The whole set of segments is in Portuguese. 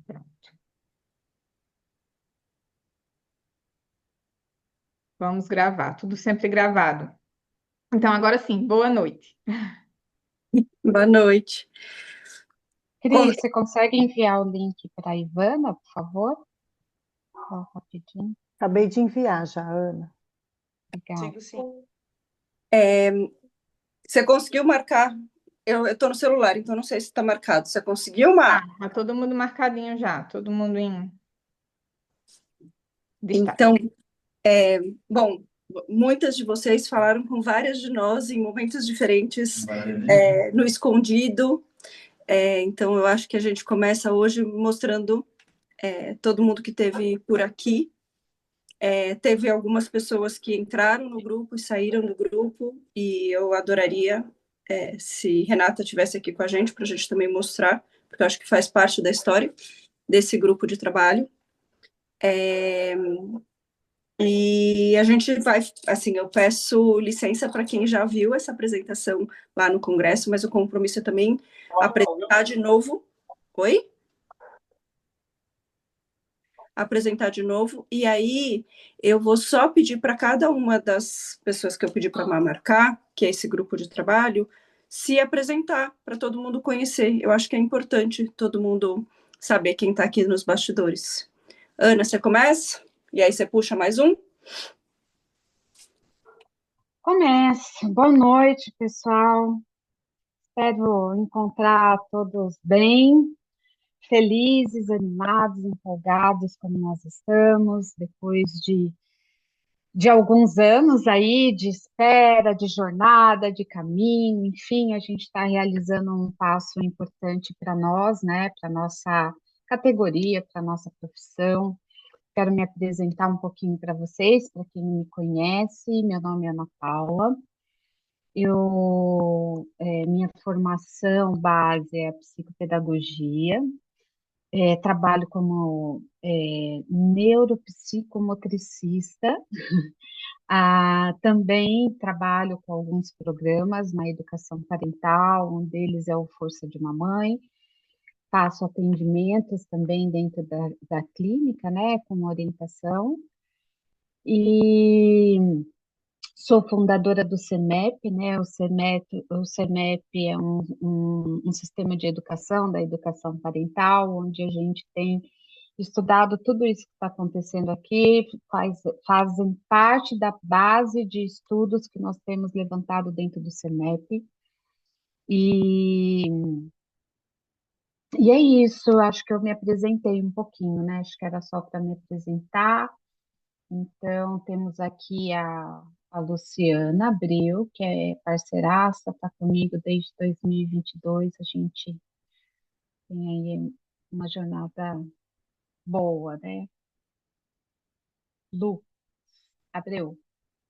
Pronto. Vamos gravar, tudo sempre gravado. Então, agora sim, boa noite. Boa noite. Como- Cris, você consegue enviar o link para a Ivana, por favor? Só rapidinho. Acabei de enviar já, Ana. Legal. Consigo sim. Você conseguiu marcar? Eu estou no celular, então não sei se está marcado. Você conseguiu, Ah, Mar? tá todo mundo marcadinho já, todo mundo em Então, destaque. bom, muitas de vocês falaram com várias de nós em momentos diferentes, no escondido. Então, eu acho que a gente começa hoje mostrando todo mundo que esteve por aqui. Teve algumas pessoas que entraram no grupo e saíram do grupo, e eu adoraria se Renata estivesse aqui com a gente, para a gente também mostrar, porque eu acho que faz parte da história desse grupo de trabalho. E a gente vai, assim, eu peço licença para quem já viu essa apresentação lá no Congresso, mas o compromisso é também apresentar de novo. Oi? Apresentar de novo, e aí eu vou só pedir para cada uma das pessoas que eu pedi para marcar, que é esse grupo de trabalho, se apresentar para todo mundo conhecer. Eu acho que é importante todo mundo saber quem está aqui nos bastidores. Ana, você começa? E aí você puxa mais um? Começa. Boa noite, pessoal. Espero encontrar todos bem, felizes, animados, empolgados, como nós estamos, depois de alguns anos aí de espera, de jornada, de caminho, enfim, a gente está realizando um passo importante para nós, né, para nossa categoria, para nossa profissão. Quero me apresentar um pouquinho para vocês, para quem não me conhece. Meu nome é Ana Paula. Minha formação base é a psicopedagogia. Trabalho como neuropsicomotricista. Também trabalho com alguns programas na educação parental, um deles é o Força de Mamãe. Faço atendimentos também dentro da clínica, né, com orientação. E sou fundadora do CEMEP, né? O CEMEP é um sistema de educação, da educação parental, onde a gente tem estudado tudo isso que está acontecendo aqui, fazem parte da base de estudos que nós temos levantado dentro do CEMEP. E, e é isso, acho que eu me apresentei um pouquinho, né? Acho que era só para me apresentar. Então, temos aqui a Luciana Abreu, que é parceiraça, está comigo desde 2022. A gente tem aí uma jornada boa, né? Lu Abreu,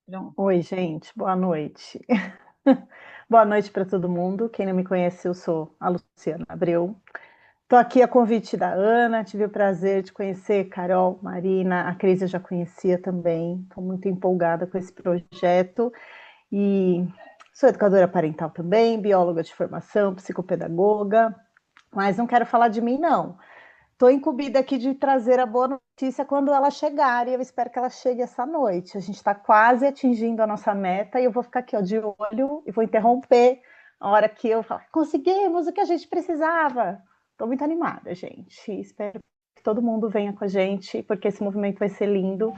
pronto. Oi, gente, boa noite. Boa noite para todo mundo. Quem não me conhece, eu sou a Luciana Abreu. Estou aqui a convite da Ana, tive o prazer de conhecer Carol, Marina, a Cris eu já conhecia também. Estou muito empolgada com esse projeto e sou educadora parental também, bióloga de formação, psicopedagoga, mas não quero falar de mim, não. Estou incumbida aqui de trazer a boa notícia quando ela chegar, e eu espero que ela chegue essa noite. A gente está quase atingindo a nossa meta e eu vou ficar aqui ó, de olho e vou interromper a hora que eu falar, conseguimos o que a gente precisava. Estou muito animada, gente. Espero que todo mundo venha com a gente, porque esse movimento vai ser lindo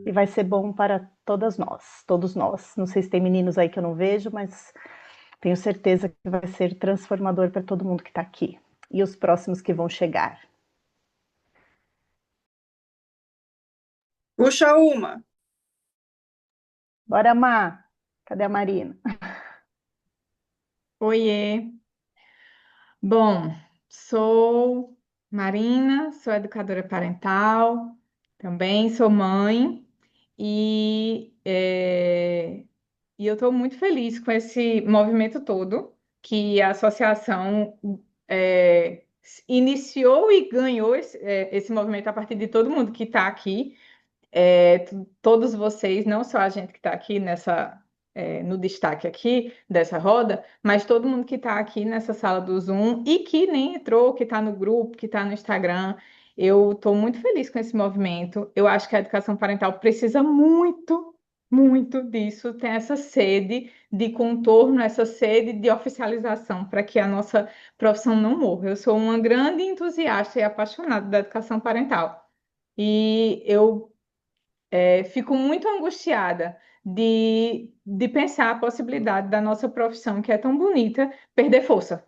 e vai ser bom para todas nós, todos nós. Não sei se tem meninos aí que eu não vejo, mas tenho certeza que vai ser transformador para todo mundo que está aqui e os próximos que vão chegar. Puxa uma. Bora, Má. Cadê a Marina? Oiê. Bom, sou Marina, sou educadora parental, também sou mãe e eu estou muito feliz com esse movimento todo que a associação é, iniciou e ganhou esse movimento a partir de todo mundo que está aqui. Todos vocês, não só a gente que está aqui no destaque aqui dessa roda, mas todo mundo que está aqui nessa sala do Zoom e que nem entrou, que está no grupo, que está no Instagram. Eu estou muito feliz com esse movimento. Eu acho que a educação parental precisa muito, muito disso. Tem essa sede de contorno, essa sede de oficialização para que a nossa profissão não morra. Eu sou uma grande entusiasta e apaixonada da educação parental. E eu fico muito angustiada de pensar a possibilidade da nossa profissão, que é tão bonita, perder força.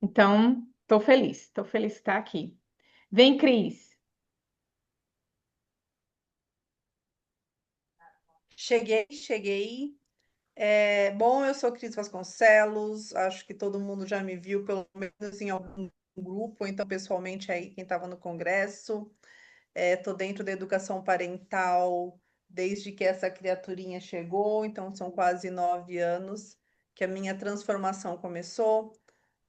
Então, estou feliz de estar aqui. Vem, Cris. Cheguei. Bom, eu sou Cris Vasconcelos, acho que todo mundo já me viu, pelo menos em algum grupo, ou então pessoalmente aí, quem estava no congresso. Estou dentro da educação parental desde que essa criaturinha chegou, então são quase 9 anos que a minha transformação começou.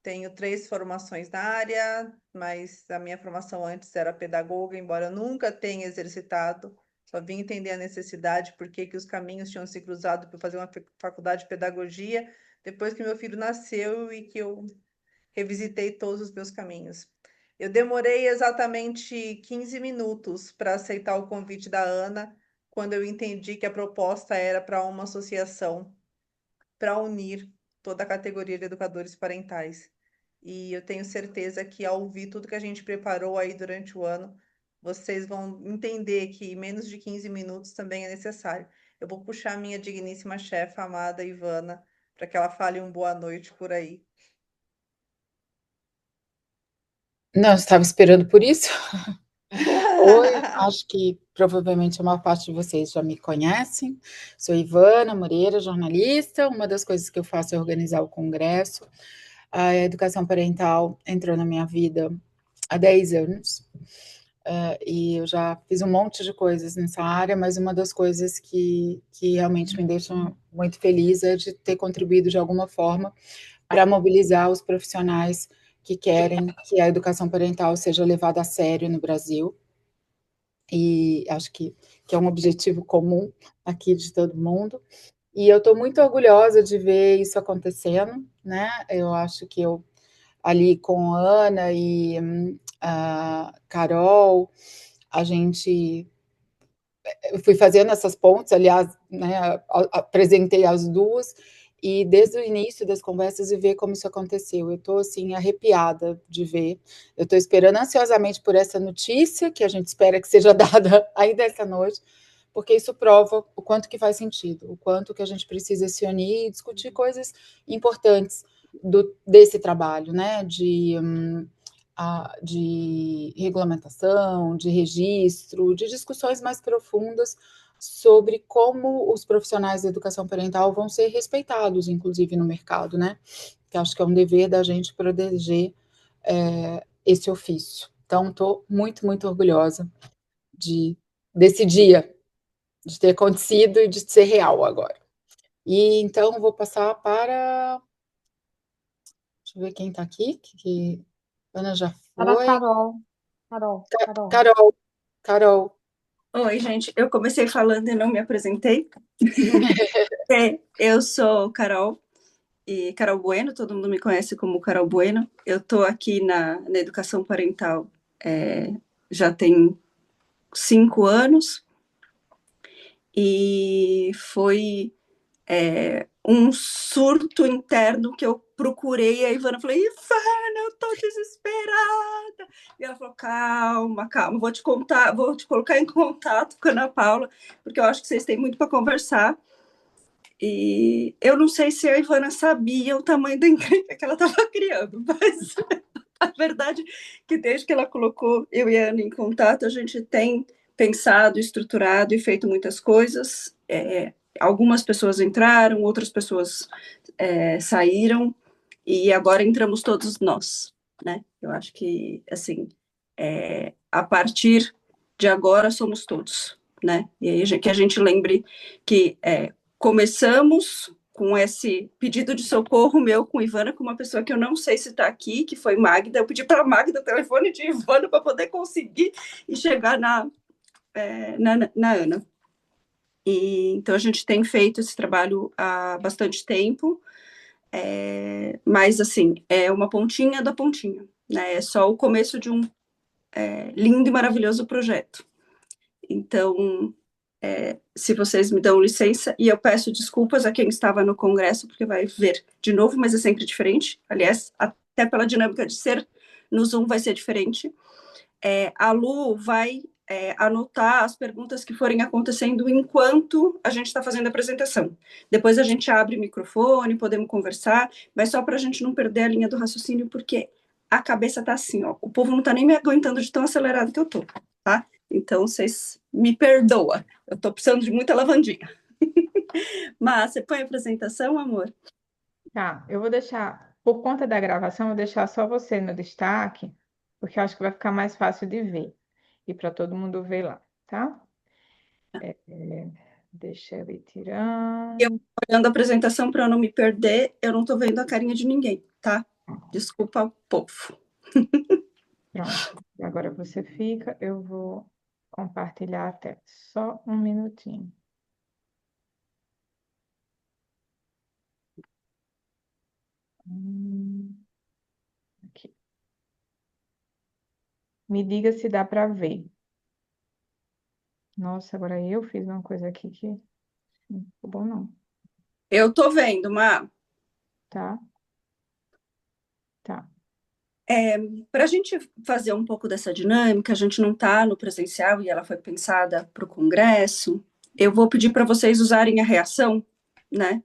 Tenho 3 formações na área, mas a minha formação antes era pedagoga, embora eu nunca tenha exercitado, só vim entender a necessidade, por que os caminhos tinham se cruzado para fazer uma faculdade de pedagogia, depois que meu filho nasceu e que eu revisitei todos os meus caminhos. Eu demorei exatamente 15 minutos para aceitar o convite da Ana, quando eu entendi que a proposta era para uma associação para unir toda a categoria de educadores parentais. E eu tenho certeza que ao ouvir tudo que a gente preparou aí durante o ano, vocês vão entender que menos de 15 minutos também é necessário. Eu vou puxar a minha digníssima chefa, amada Ivana, para que ela fale um boa noite por aí. Não, estava esperando por isso. Oi, acho que provavelmente a maior parte de vocês já me conhecem. Sou Ivana Moreira, jornalista. Uma das coisas que eu faço é organizar o congresso. A educação parental entrou na minha vida há 10 anos. E eu já fiz um monte de coisas nessa área, mas uma das coisas que realmente me deixa muito feliz é de ter contribuído de alguma forma para mobilizar os profissionais que querem que a educação parental seja levada a sério no Brasil. E acho que é um objetivo comum aqui de todo mundo. E eu estou muito orgulhosa de ver isso acontecendo, né? Eu acho que eu, ali com a Ana e a Carol, eu fui fazendo essas pontes, aliás, né, apresentei as duas, e desde o início das conversas e ver como isso aconteceu. Eu estou, assim, arrepiada de ver. Eu estou esperando ansiosamente por essa notícia, que a gente espera que seja dada ainda essa noite, porque isso prova o quanto que faz sentido, o quanto que a gente precisa se unir e discutir coisas importantes desse trabalho, né, de regulamentação, de registro, de discussões mais profundas sobre como os profissionais da educação parental vão ser respeitados, inclusive no mercado, né? Que acho que é um dever da gente proteger esse ofício. Então, estou muito, muito orgulhosa desse dia, de ter acontecido e de ser real agora. E então, vou passar para... Deixa eu ver quem está aqui, que Ana já Para foi. Carol. Oi, gente. Eu comecei falando e não me apresentei. Eu sou Carol, e Carol Bueno, todo mundo me conhece como Carol Bueno. Eu estou aqui na educação parental já tem 5 anos, e foi um surto interno que eu procurei a Ivana. Falei, Ivana, eu tô desesperada. E ela falou, calma, vou te colocar em contato com a Ana Paula, porque eu acho que vocês têm muito para conversar. E eu não sei se a Ivana sabia o tamanho da encrenca que ela estava criando, mas a verdade é que desde que ela colocou eu e a Ana em contato, a gente tem pensado, estruturado e feito muitas coisas. Algumas pessoas entraram, outras pessoas saíram, e agora entramos todos nós, né? Eu acho que, assim, a partir de agora somos todos, né? E aí que a gente lembre que começamos com esse pedido de socorro meu com Ivana, com uma pessoa que eu não sei se está aqui, que foi Magda. Eu pedi para a Magda o telefone de Ivana para poder conseguir e chegar na Ana. E, então, a gente tem feito esse trabalho há bastante tempo, mas, assim, é uma pontinha da pontinha, né? É só o começo de um lindo e maravilhoso projeto. Então, se vocês me dão licença, e eu peço desculpas a quem estava no congresso, porque vai ver de novo, mas é sempre diferente. Aliás, até pela dinâmica de ser no Zoom vai ser diferente. A Lu vai anotar as perguntas que forem acontecendo enquanto a gente está fazendo a apresentação. Depois a gente abre o microfone, podemos conversar, mas só para a gente não perder a linha do raciocínio, porque a cabeça está assim, ó, o povo não está nem me aguentando de tão acelerado que eu tô, tá? Então, vocês me perdoam, eu estou precisando de muita lavandinha. Mas, você põe a apresentação, amor? Tá, eu vou deixar, por conta da gravação, eu vou deixar só você no destaque, porque eu acho que vai ficar mais fácil de ver e para todo mundo ver lá, tá? Deixa eu ir tirando. Olhando a apresentação para eu não me perder, eu não estou vendo a carinha de ninguém, tá? Desculpa, povo. Pronto, agora você fica, eu vou compartilhar a tela. Só um minutinho. Aqui. Me diga se dá para ver. Nossa, agora eu fiz uma coisa aqui que não ficou bom, não. Eu estou vendo, Má. Tá? Tá. Para a gente fazer um pouco dessa dinâmica, a gente não está no presencial e ela foi pensada para o congresso. Eu vou pedir para vocês usarem a reação, né?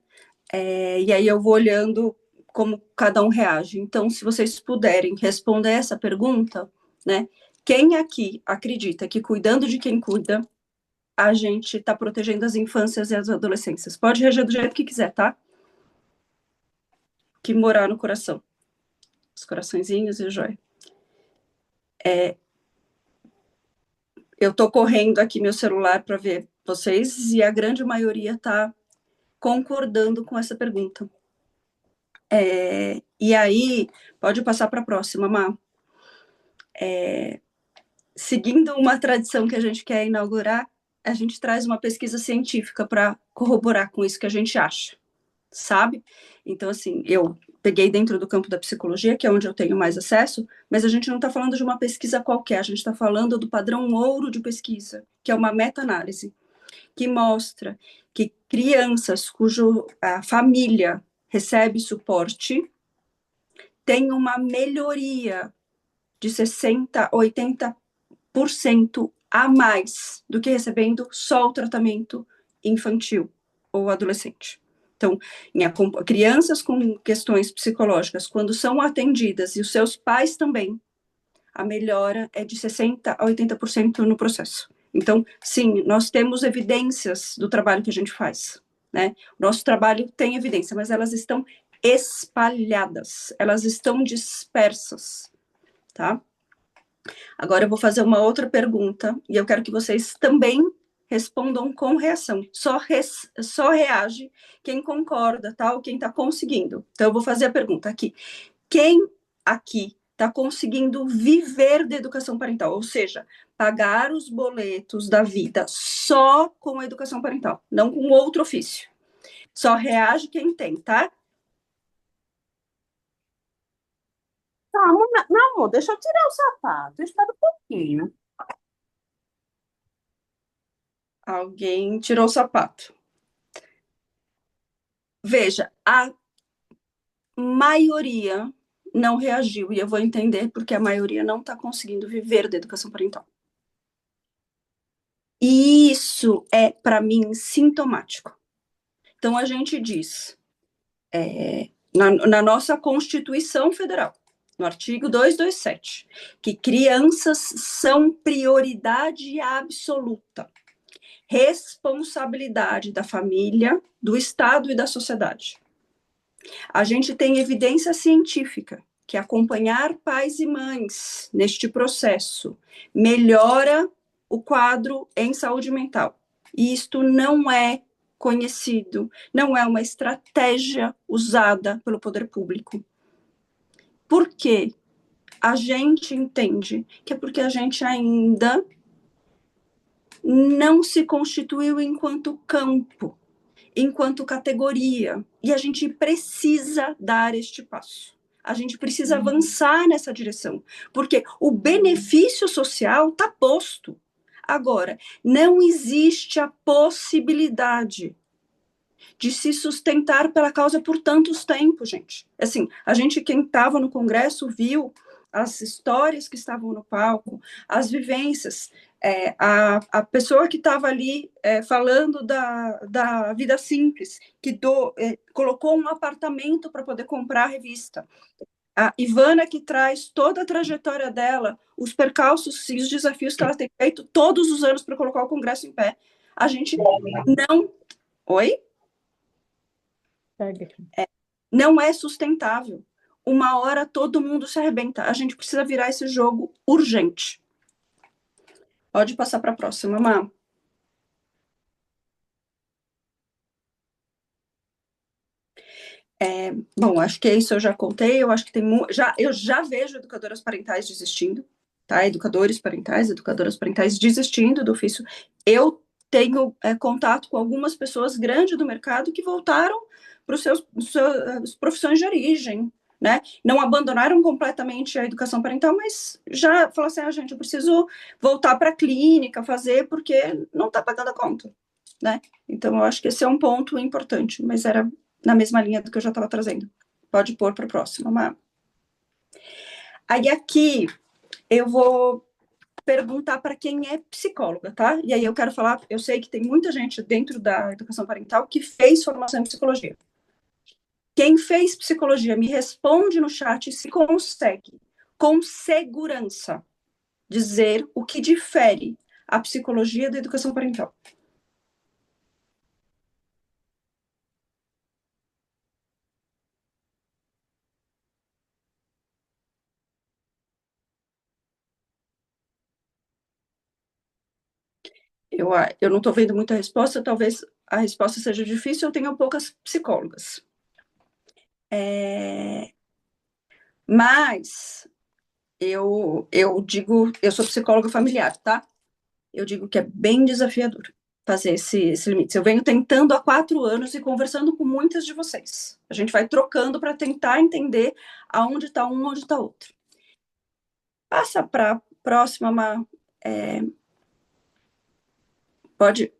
E aí eu vou olhando como cada um reage. Então, se vocês puderem responder essa pergunta, né? Quem aqui acredita que cuidando de quem cuida, a gente está protegendo as infâncias e as adolescências? Pode reagir do jeito que quiser, tá? Que morar no coração. Os coraçõezinhos e o joia. Eu estou correndo aqui meu celular para ver vocês e a grande maioria está concordando com essa pergunta. E aí, pode passar para a próxima, Má. Seguindo uma tradição que a gente quer inaugurar, a gente traz uma pesquisa científica para corroborar com isso que a gente acha, sabe? Então, assim, eu peguei dentro do campo da psicologia, que é onde eu tenho mais acesso, mas a gente não está falando de uma pesquisa qualquer, a gente está falando do padrão ouro de pesquisa, que é uma meta-análise, que mostra que crianças a família recebe suporte tem uma melhoria de 60% a 80% a mais do que recebendo só o tratamento infantil ou adolescente. Então, crianças com questões psicológicas, quando são atendidas, e os seus pais também, a melhora é de 60% a 80% no processo. Então, sim, nós temos evidências do trabalho que a gente faz, né? Nosso trabalho tem evidência, mas elas estão espalhadas, elas estão dispersas, tá? Agora eu vou fazer uma outra pergunta, e eu quero que vocês também respondam com reação. Só reage quem concorda, tá? Ou quem está conseguindo. Então, eu vou fazer a pergunta aqui. Quem aqui está conseguindo viver de educação parental? Ou seja, pagar os boletos da vida só com a educação parental, não com outro ofício. Só reage quem tem, tá? Calma, não, amor, deixa eu tirar o sapato. Espera um pouquinho. Alguém tirou o sapato. Veja, a maioria não reagiu, e eu vou entender porque a maioria não está conseguindo viver da educação parental. E isso é, para mim, sintomático. Então, a gente diz, na nossa Constituição Federal, no artigo 227, que crianças são prioridade absoluta, responsabilidade da família, do Estado e da sociedade. A gente tem evidência científica que acompanhar pais e mães neste processo melhora o quadro em saúde mental. E isto não é conhecido, não é uma estratégia usada pelo poder público. Por quê? A gente entende que é porque a gente ainda não se constituiu enquanto campo, enquanto categoria, e a gente precisa dar este passo. A gente precisa avançar nessa direção, porque o benefício social está posto. Agora, não existe a possibilidade de se sustentar pela causa por tantos tempos, gente. Assim, a gente, quem estava no Congresso, viu as histórias que estavam no palco, as vivências, a pessoa que estava ali falando da vida simples, que colocou um apartamento para poder comprar a revista. A Ivana, que traz toda a trajetória dela, os percalços e os desafios que ela tem feito todos os anos para colocar o Congresso em pé. A gente não... Oi? Não é sustentável. Uma hora todo mundo se arrebenta. A gente precisa virar esse jogo urgente. Pode passar para a próxima, Má. Bom, acho que isso eu já contei. Eu acho que eu já vejo educadoras parentais desistindo, tá? Educadoras parentais desistindo do ofício. Eu tenho contato com algumas pessoas grandes do mercado que voltaram para os seus profissões de origem, né? Não abandonaram completamente a educação parental, mas já falaram assim, gente, eu preciso voltar para a clínica, fazer, porque não está pagando a conta, né? Então, eu acho que esse é um ponto importante, mas era na mesma linha do que eu já estava trazendo. Pode pôr para a próxima, Má. Aí, aqui, eu vou perguntar para quem é psicóloga, tá? E aí eu quero falar, eu sei que tem muita gente dentro da educação parental que fez formação em psicologia. Quem fez psicologia, me responde no chat se consegue, com segurança, dizer o que difere a psicologia da educação parental. Eu não estou vendo muita resposta, talvez a resposta seja difícil, eu tenho poucas psicólogas. Mas eu digo, eu sou psicóloga familiar, tá? Eu digo que é bem desafiador fazer esse limite. Eu venho tentando há 4 anos e conversando com muitas de vocês. A gente vai trocando para tentar entender aonde está um, onde está outro. Passa para a próxima, pode.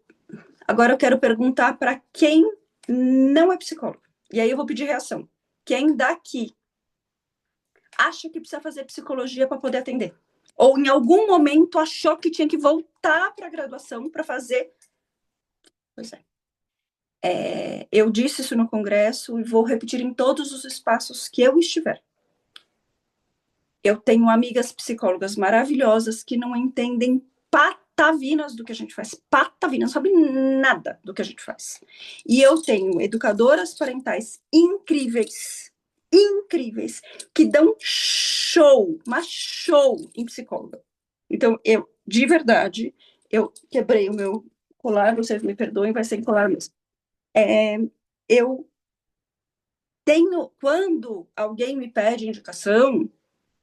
Agora eu quero perguntar para quem não é psicólogo. E aí eu vou pedir reação. Quem daqui acha que precisa fazer psicologia para poder atender? Ou em algum momento achou que tinha que voltar para a graduação para fazer? Pois é. Eu disse isso no congresso e vou repetir em todos os espaços que eu estiver. Eu tenho amigas psicólogas maravilhosas que não entendem patavinas do que a gente faz. Patavinas, não sabem nada do que a gente faz. E eu tenho educadoras parentais incríveis, que dão show, mas show em psicóloga. Então, de verdade, eu quebrei o meu colar, vocês me perdoem, vai ser colar mesmo. Eu tenho, quando alguém me pede indicação,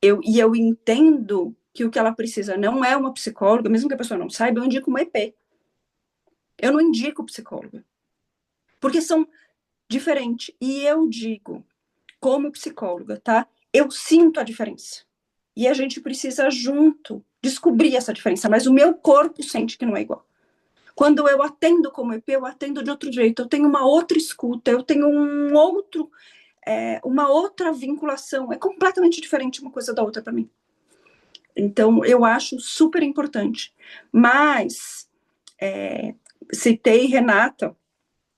eu entendo que o que ela precisa não é uma psicóloga, mesmo que a pessoa não saiba, eu indico uma EP. Eu não indico psicóloga. Porque são diferentes. E eu digo, como psicóloga, tá? Eu sinto a diferença. E a gente precisa junto descobrir essa diferença, mas o meu corpo sente que não é igual. Quando eu atendo como EP, eu atendo de outro jeito, eu tenho uma outra escuta, eu tenho uma outra vinculação, é completamente diferente uma coisa da outra para mim. Então, eu acho super importante. Mas, citei Renata,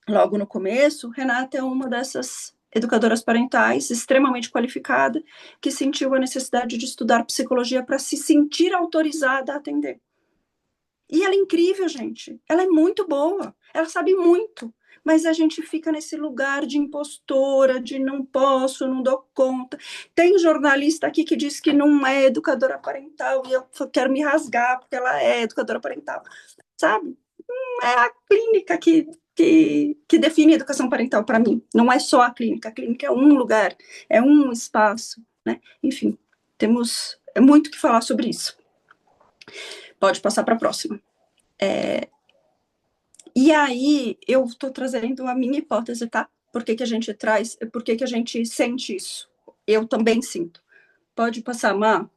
logo no começo, Renata é uma dessas educadoras parentais extremamente qualificada, que sentiu a necessidade de estudar psicologia para se sentir autorizada a atender. E ela é incrível, gente. Ela é muito boa. Ela sabe muito. Mas a gente fica nesse lugar de impostora, de não posso, não dou conta. Tem jornalista aqui que diz que não é educadora parental e eu quero me rasgar porque ela é educadora parental. Sabe? Não é a clínica que define a educação parental para mim. Não é só a clínica é um lugar, é um espaço, né? Enfim, temos muito que falar sobre isso. Pode passar para a próxima. E aí, eu estou trazendo a minha hipótese, tá? Por que a gente sente isso? Eu também sinto. Pode passar, Má?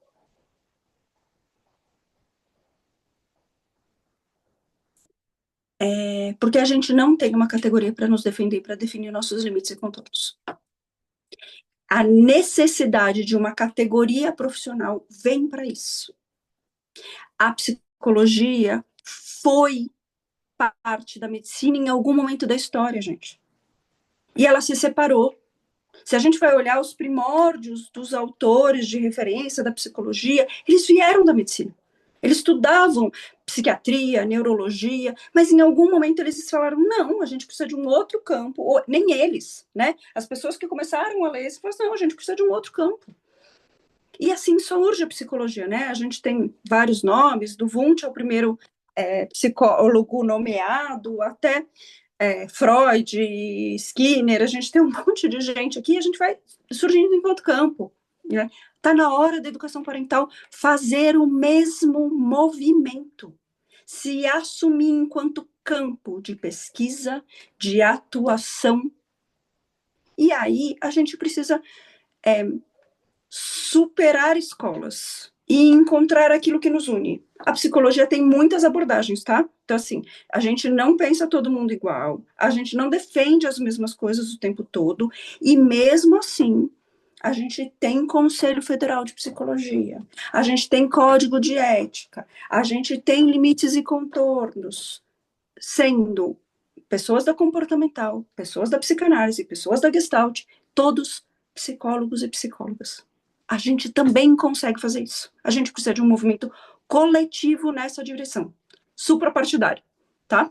Porque a gente não tem uma categoria para nos defender, para definir nossos limites e contornos. A necessidade de uma categoria profissional vem para isso. A psicologia foi parte da medicina em algum momento da história, gente. E ela se separou. Se a gente vai olhar os primórdios dos autores de referência da psicologia, eles vieram da medicina. Eles estudavam psiquiatria, neurologia, mas em algum momento eles falaram, não, a gente precisa de um outro campo, ou nem eles, né? As pessoas que começaram a ler isso falaram, não, a gente precisa de um outro campo. E assim surge a psicologia, né? A gente tem vários nomes, do Wundt é o primeiro psicólogo nomeado, até Freud, Skinner, a gente tem um monte de gente aqui, a gente vai surgindo enquanto campo, né? Está na hora da educação parental fazer o mesmo movimento, se assumir enquanto campo de pesquisa, de atuação. E aí a gente precisa superar escolas e encontrar aquilo que nos une. A psicologia tem muitas abordagens, tá? Então, assim, a gente não pensa todo mundo igual, a gente não defende as mesmas coisas o tempo todo, e mesmo assim, a gente tem Conselho Federal de Psicologia, a gente tem Código de Ética, a gente tem limites e contornos, sendo pessoas da comportamental, pessoas da psicanálise, pessoas da Gestalt, todos psicólogos e psicólogas. A gente também consegue fazer isso. A gente precisa de um movimento coletivo nessa direção, suprapartidário, tá?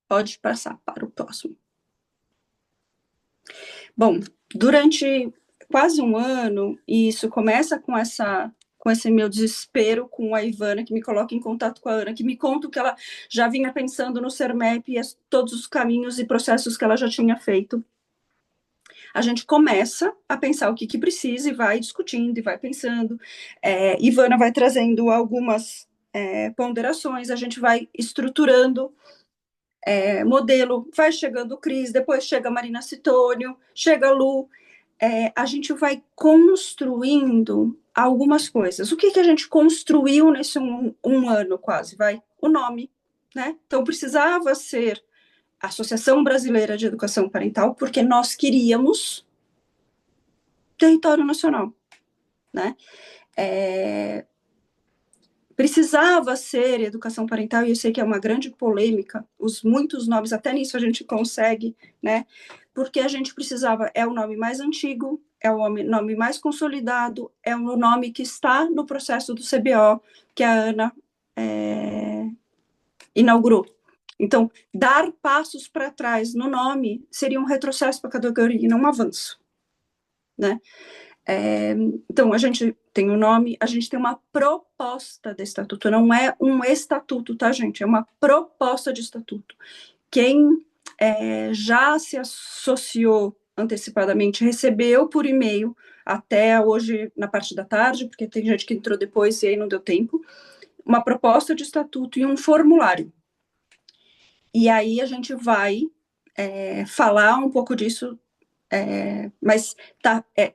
Pode passar para o próximo. Bom, durante quase um ano, e isso começa com esse meu desespero com a Ivana, que me coloca em contato com a Ana, que me conta o que ela já vinha pensando no Sermep e todos os caminhos e processos que ela já tinha feito. A gente começa a pensar o que precisa e vai discutindo e vai pensando. Ivana vai trazendo algumas ponderações, a gente vai estruturando modelo, vai chegando o Cris, depois chega a Marina Citônio, chega a Lu, a gente vai construindo algumas coisas. O que a gente construiu nesse um ano quase? O nome, né? Então precisava ser Associação Brasileira de Educação Parental, porque nós queríamos território nacional, né? Precisava ser educação parental, e eu sei que é uma grande polêmica, muitos nomes, até nisso a gente consegue, né? Porque a gente precisava, é o nome mais antigo, é o nome mais consolidado, é o nome que está no processo do CBO, que a Ana inaugurou. Então, dar passos para trás no nome seria um retrocesso para a categoria e não um avanço, né? Então, a gente tem um nome, a gente tem uma proposta de estatuto, não é um estatuto, tá, gente? É uma proposta de estatuto. Quem já se associou antecipadamente recebeu por e-mail, até hoje na parte da tarde, porque tem gente que entrou depois e aí não deu tempo, uma proposta de estatuto e um formulário. E aí a gente vai falar um pouco disso, mas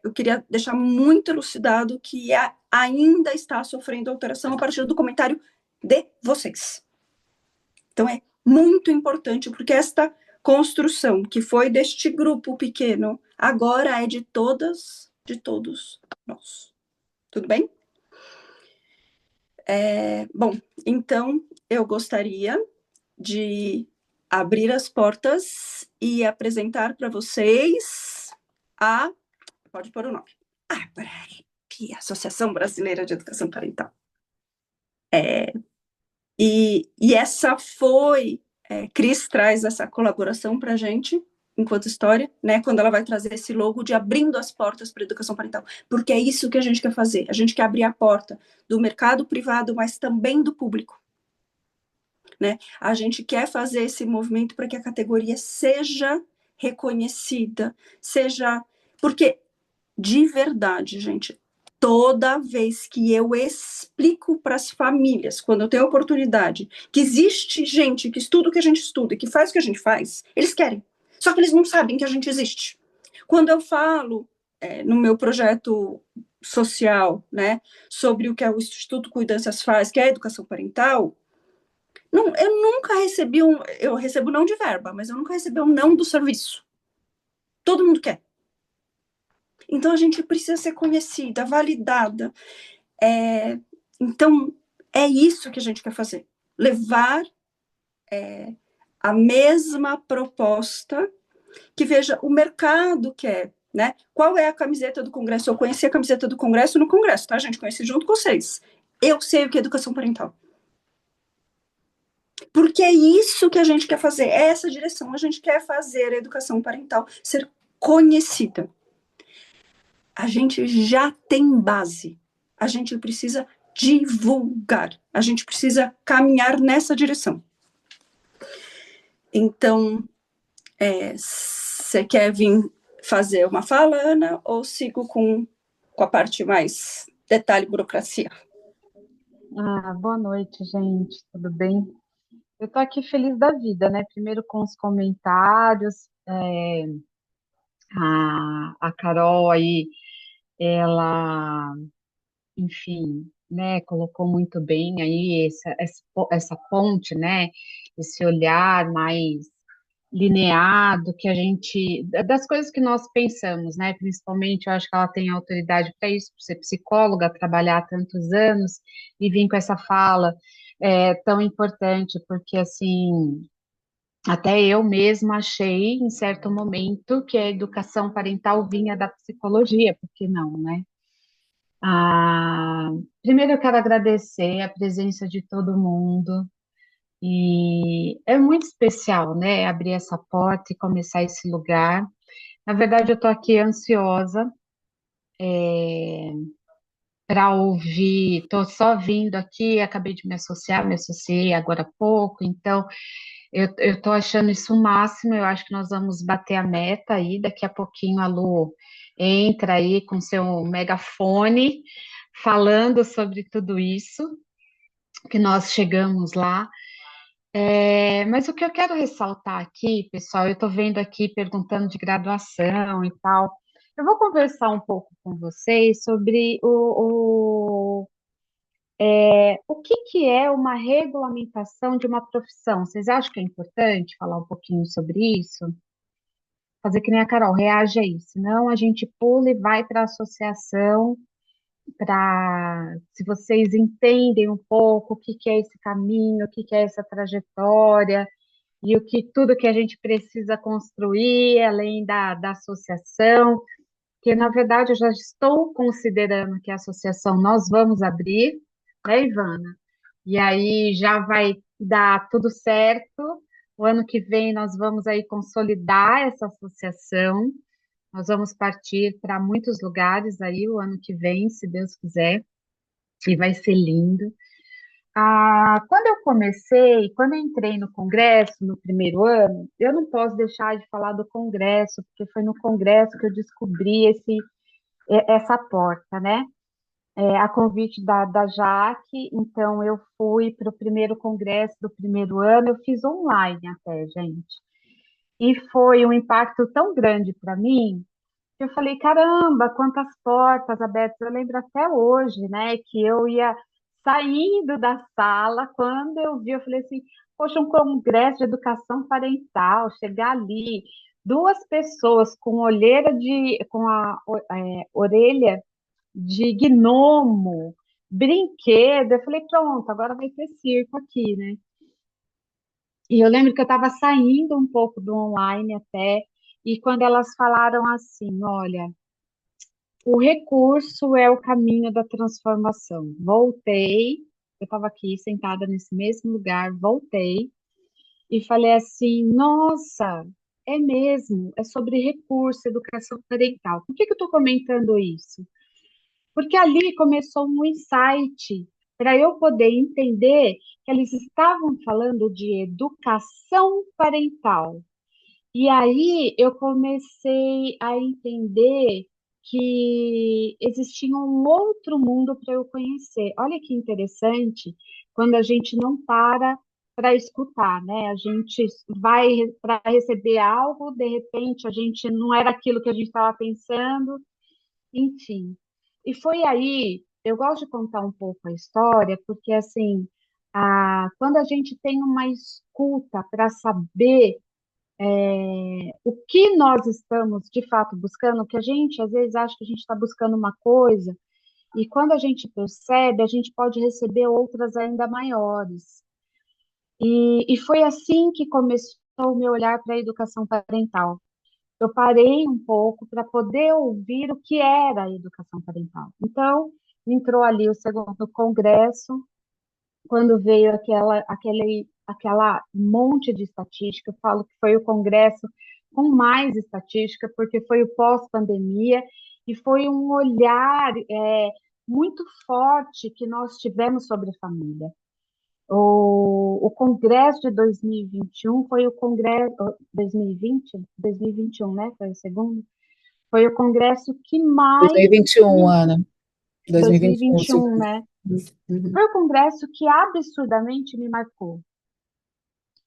eu queria deixar muito elucidado que ainda está sofrendo alteração a partir do comentário de vocês. Então é muito importante, porque esta construção que foi deste grupo pequeno, agora é de todos nós. Tudo bem? Bom, então eu gostaria de abrir as portas e apresentar para vocês pode pôr o nome, Associação Brasileira de Educação Parental. E essa foi, Cris traz essa colaboração para a gente, enquanto história, né, quando ela vai trazer esse logo de abrindo as portas para a educação parental, porque é isso que a gente quer fazer, a gente quer abrir a porta do mercado privado, mas também do público. Né? A gente quer fazer esse movimento para que a categoria seja reconhecida, porque, de verdade, gente, toda vez que eu explico para as famílias, quando eu tenho a oportunidade, que existe gente que estuda o que a gente estuda e que faz o que a gente faz, eles querem, só que eles não sabem que a gente existe. Quando eu falo no meu projeto social, né, sobre o que o Instituto Cuidâncias faz, que é a educação parental, eu nunca recebi eu recebo não de verba, mas eu nunca recebi um não do serviço. Todo mundo quer. Então, a gente precisa ser conhecida, validada. Então, é isso que a gente quer fazer. Levar a mesma proposta que, veja, o mercado quer, né? Qual é a camiseta do Congresso? Eu conheci a camiseta do Congresso no Congresso, tá, gente? Conheci junto com vocês. Eu sei o que é educação parental. Porque é isso que a gente quer fazer, é essa direção. A gente quer fazer a educação parental ser conhecida. A gente já tem base. A gente precisa divulgar. A gente precisa caminhar nessa direção. Então, você quer vir fazer uma fala, Ana, ou sigo com a parte mais detalhe burocracia? Boa noite, gente. Tudo bem? Eu tô aqui feliz da vida, né? Primeiro com os comentários. A Carol aí, ela, enfim, né, colocou muito bem aí essa ponte, né? Esse olhar mais lineado que a gente, das coisas que nós pensamos, né? Principalmente, eu acho que ela tem autoridade para isso, por ser psicóloga, trabalhar há tantos anos e vir com essa fala tão importante, porque assim, até eu mesma achei, em certo momento, que a educação parental vinha da psicologia, por que não, né? Ah, primeiro eu quero agradecer a presença de todo mundo, e é muito especial, né, abrir essa porta e começar esse lugar. Na verdade, eu estou aqui ansiosa para ouvir, estou só vindo aqui, acabei de me associei agora há pouco, então eu estou achando isso o máximo, eu acho que nós vamos bater a meta aí, daqui a pouquinho a Lu entra aí com seu megafone, falando sobre tudo isso, que nós chegamos lá. Mas o que eu quero ressaltar aqui, pessoal, eu estou vendo aqui perguntando de graduação e tal. Eu vou conversar um pouco com vocês sobre o que é uma regulamentação de uma profissão. Vocês acham que é importante falar um pouquinho sobre isso? Fazer que nem a Carol, reage a isso. Senão a gente pula e vai para a associação para, se vocês entendem um pouco o que é esse caminho, o que é essa trajetória, e tudo que a gente precisa construir, além da associação, que na verdade eu já estou considerando que a associação nós vamos abrir, né, Ivana? E aí já vai dar tudo certo. O ano que vem nós vamos aí consolidar essa associação. Nós vamos partir para muitos lugares aí o ano que vem, se Deus quiser, e vai ser lindo. Quando eu comecei, quando eu entrei no Congresso, no primeiro ano, eu não posso deixar de falar do Congresso, porque foi no Congresso que eu descobri essa porta, né? A convite da Jaque, então eu fui para o primeiro Congresso do primeiro ano, eu fiz online até, gente. E foi um impacto tão grande para mim, que eu falei, caramba, quantas portas abertas. Eu lembro até hoje, né, que eu ia saindo da sala, quando eu vi, eu falei assim, poxa, um congresso de educação parental, chegar ali, duas pessoas com com a orelha de gnomo, brinquedo, eu falei, pronto, agora vai ter circo aqui, né? E eu lembro que eu estava saindo um pouco do online até, e quando elas falaram assim, olha, o recurso é o caminho da transformação. Voltei, eu estava aqui sentada nesse mesmo lugar, voltei e falei assim: nossa, é mesmo, é sobre recurso, educação parental. Por que eu estou comentando isso? Porque ali começou um insight para eu poder entender que eles estavam falando de educação parental. E aí eu comecei a entender que existia um outro mundo para eu conhecer. Olha que interessante, quando a gente não para para escutar, né? A gente vai para receber algo, de repente a gente não era aquilo que a gente estava pensando, enfim. E foi aí, eu gosto de contar um pouco a história, porque assim, quando a gente tem uma escuta para saber o que nós estamos de fato buscando, que a gente às vezes acha que a gente está buscando uma coisa, e quando a gente percebe, a gente pode receber outras ainda maiores. E foi assim que começou o meu olhar para a educação parental. Eu parei um pouco para poder ouvir o que era a educação parental. Então, entrou ali o segundo congresso, quando veio aquela monte de estatística, eu falo que foi o congresso com mais estatística, porque foi o pós-pandemia, e foi um olhar muito forte que nós tivemos sobre a família. O congresso de 2021 foi o congresso, 2021, né? Foi o segundo. Foi o congresso que mais 2021, Ana. 2021, 2021, né? Uhum. Foi o congresso que absurdamente me marcou.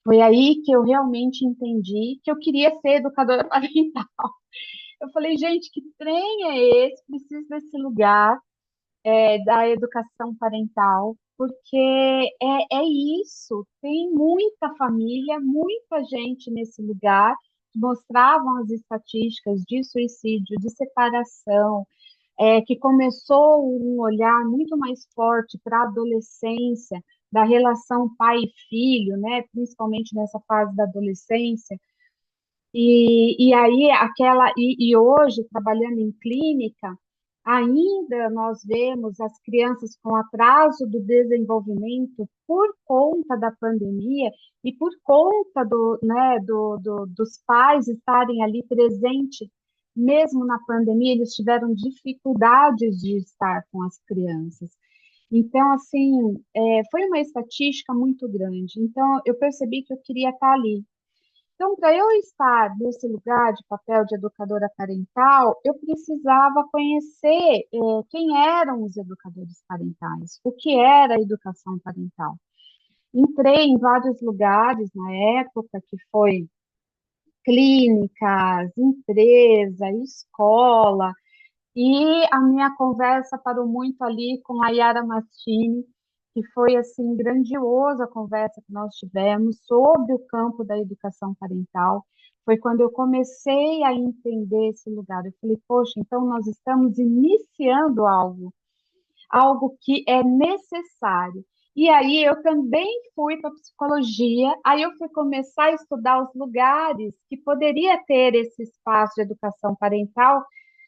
Foi aí que eu realmente entendi que eu queria ser educadora parental. Eu falei, gente, que trem é esse? Preciso desse lugar da educação parental, porque é isso. Tem muita família, muita gente nesse lugar que mostravam as estatísticas de suicídio, de separação, que começou um olhar muito mais forte para a adolescência, da relação pai e filho, né, principalmente nessa fase da adolescência. E aí e hoje trabalhando em clínica, ainda nós vemos as crianças com atraso do desenvolvimento por conta da pandemia e por conta dos pais estarem ali presentes, mesmo na pandemia, eles tiveram dificuldades de estar com as crianças. Então, assim, foi uma estatística muito grande. Então, eu percebi que eu queria estar ali. Então, para eu estar nesse lugar de papel de educadora parental, eu precisava conhecer quem eram os educadores parentais, o que era a educação parental. Entrei em vários lugares na época, que foi clínicas, empresa, escola, e a minha conversa parou muito ali com a Yara Mastini, que foi assim grandiosa a conversa que nós tivemos sobre o campo da educação parental. Foi quando eu comecei a entender esse lugar. Eu falei, poxa, então nós estamos iniciando algo que é necessário. E aí eu também fui para psicologia, aí eu fui começar a estudar os lugares que poderia ter esse espaço de educação parental,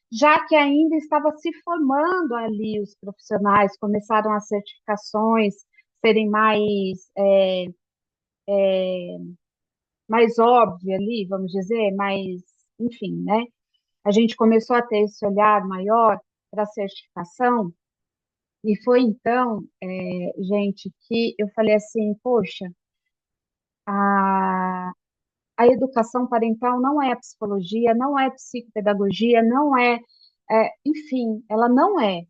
já que ainda estava se formando ali os profissionais, começaram as certificações serem mais óbvias ali, vamos dizer, mais, enfim, né? A gente começou a ter esse olhar maior para a certificação, e foi então, gente, que eu falei assim, poxa, a, a educação parental não é a psicologia, não é a psicopedagogia, não enfim, ela não é,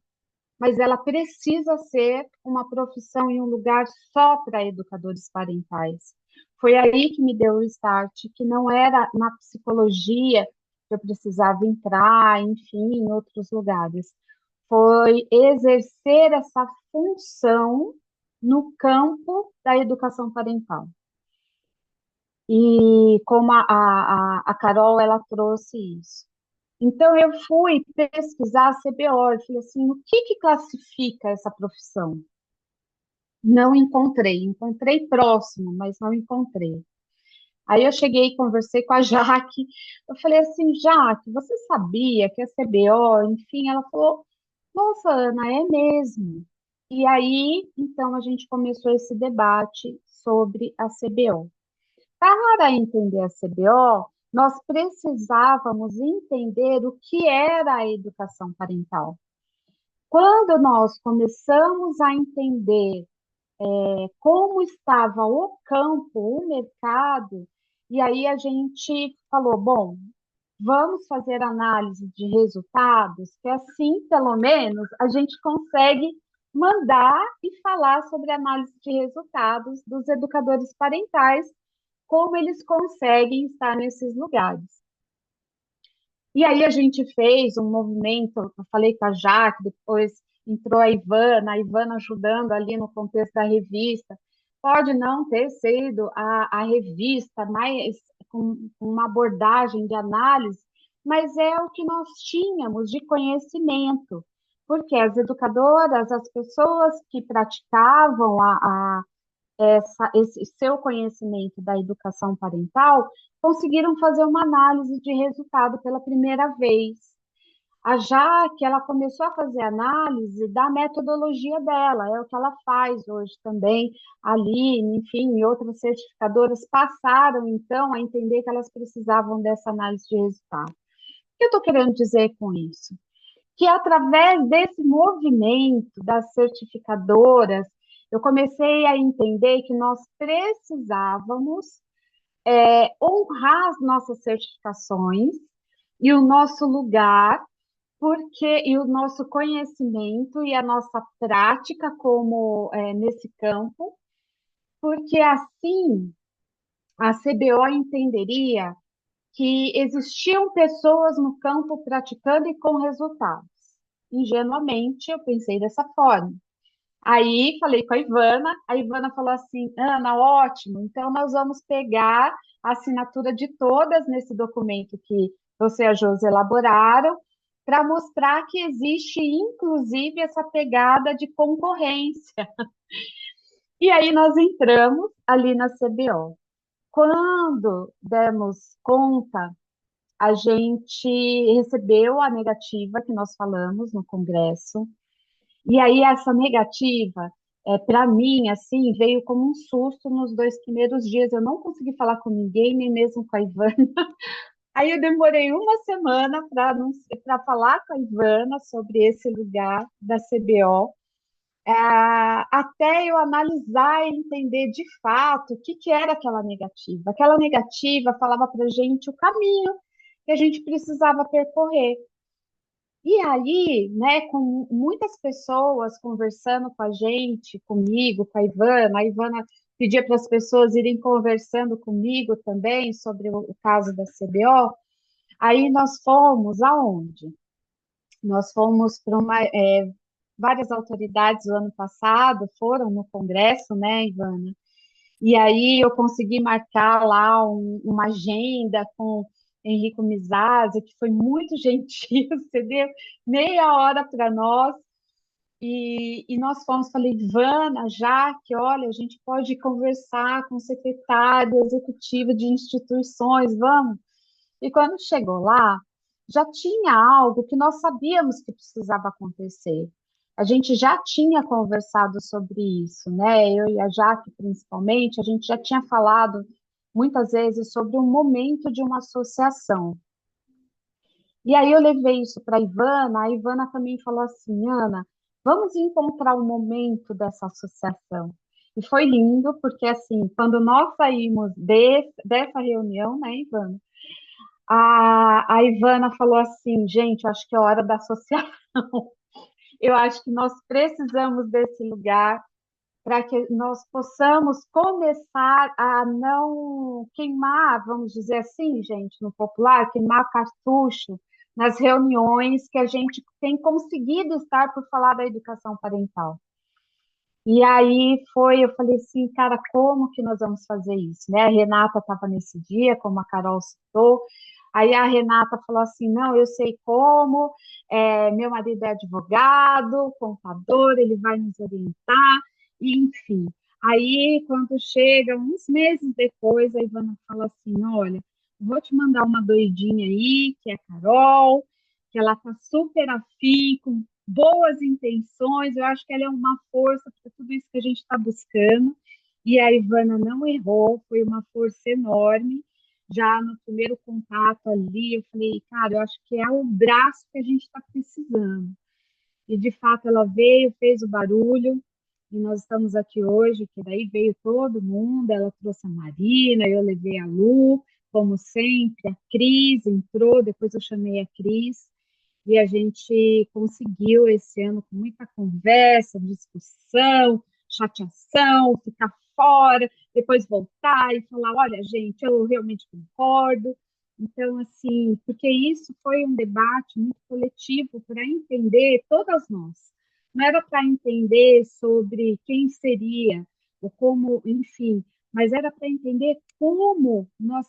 mas ela precisa ser uma profissão em um lugar só para educadores parentais. Foi aí que me deu o start, que não era na psicologia que eu precisava entrar, enfim, em outros lugares. Foi exercer essa função no campo da educação parental. E como a Carol, ela trouxe isso. Então, eu fui pesquisar a CBO, eu falei assim, o que classifica essa profissão? Não encontrei, encontrei próximo, mas não encontrei. Aí eu cheguei e conversei com a Jaque, eu falei assim, Jaque, você sabia que a CBO, enfim, ela falou, nossa, Ana, é mesmo. E aí, então, a gente começou esse debate sobre a CBO. Para entender a CBO, nós precisávamos entender o que era a educação parental. Quando nós começamos a entender como estava o campo, o mercado, e aí a gente falou, bom, vamos fazer análise de resultados, que assim, pelo menos, a gente consegue mandar e falar sobre análise de resultados dos educadores parentais, como eles conseguem estar nesses lugares. E aí a gente fez um movimento, eu falei com a Jaque, depois entrou a Ivana ajudando ali no contexto da revista. Pode não ter sido a revista mais com uma abordagem de análise, mas é o que nós tínhamos de conhecimento, porque as educadoras, as pessoas que praticavam esse seu conhecimento da educação parental conseguiram fazer uma análise de resultado pela primeira vez. A Jaque, ela começou a fazer análise da metodologia dela, é o que ela faz hoje também. A Aline, enfim, e outras certificadoras passaram, então, a entender que elas precisavam dessa análise de resultado. O que eu estou querendo dizer com isso? Que através desse movimento das certificadoras, eu comecei a entender que nós precisávamos honrar as nossas certificações e o nosso lugar, porque e o nosso conhecimento e a nossa prática como nesse campo, porque assim a CBO entenderia que existiam pessoas no campo praticando e com resultados. Ingenuamente, eu pensei dessa forma. Aí falei com a Ivana falou assim, Ana, ótimo, então nós vamos pegar a assinatura de todas nesse documento que você e a Josi elaboraram, para mostrar que existe, inclusive, essa pegada de concorrência. E aí nós entramos ali na CBO. Quando demos conta, a gente recebeu a negativa que nós falamos no Congresso, e aí essa negativa, para mim, assim, veio como um susto nos 2 primeiros dias. Eu não consegui falar com ninguém, nem mesmo com a Ivana. Aí eu demorei uma semana para falar com a Ivana sobre esse lugar da CBO, até eu analisar e entender de fato o que, que era aquela negativa. Aquela negativa falava para a gente o caminho que a gente precisava percorrer. E aí, né, com muitas pessoas conversando com a gente, comigo, com a Ivana pedia para as pessoas irem conversando comigo também sobre o caso da CBO. Aí nós fomos aonde? Nós fomos para várias autoridades o ano passado foram no Congresso, né, Ivana? E aí eu consegui marcar lá uma agenda com Henrico Mizazzi, que foi muito gentil, cedeu meia hora para nós, e nós fomos, falei, Ivana, já que, olha, a gente pode conversar com o secretário executivo de instituições, vamos? E quando chegou lá, já tinha algo que nós sabíamos que precisava acontecer. A gente já tinha conversado sobre isso, né? Eu e a Jaque, principalmente, a gente já tinha falado muitas vezes sobre o momento de uma associação. E aí eu levei isso para a Ivana também falou assim, Ana, vamos encontrar o momento dessa associação. E foi lindo, porque assim, quando nós saímos dessa reunião, né, Ivana? A Ivana falou assim, gente, eu acho que é hora da associação. Eu acho que nós precisamos desse lugar para que nós possamos começar a não queimar, vamos dizer assim, gente, no popular, queimar cartucho nas reuniões que a gente tem conseguido estar por falar da educação parental. E aí eu falei assim, cara, como que nós vamos fazer isso? Né? A Renata estava nesse dia, como a Carol citou, aí a Renata falou assim, não, eu sei como, meu marido é advogado, contador, ele vai nos orientar, enfim. Aí, quando chega, uns meses depois, a Ivana fala assim, olha, vou te mandar uma doidinha aí, que é a Carol, que ela está super afim, com boas intenções, eu acho que ela é uma força para tudo isso que a gente está buscando, e a Ivana não errou, foi uma força enorme, já no primeiro contato ali, eu falei, cara, eu acho que é o braço que a gente está precisando, e de fato ela veio, fez o barulho, e nós estamos aqui hoje, que daí veio todo mundo, ela trouxe a Marina, eu levei a Lu, como sempre, a Cris entrou, depois eu chamei a Cris, e a gente conseguiu esse ano com muita conversa, discussão, chateação, ficar fora, depois voltar e falar, olha, gente, eu realmente concordo. Então, assim, porque isso foi um debate muito coletivo para entender todas nós. Não era para entender sobre quem seria, ou como, enfim, mas era para entender como nós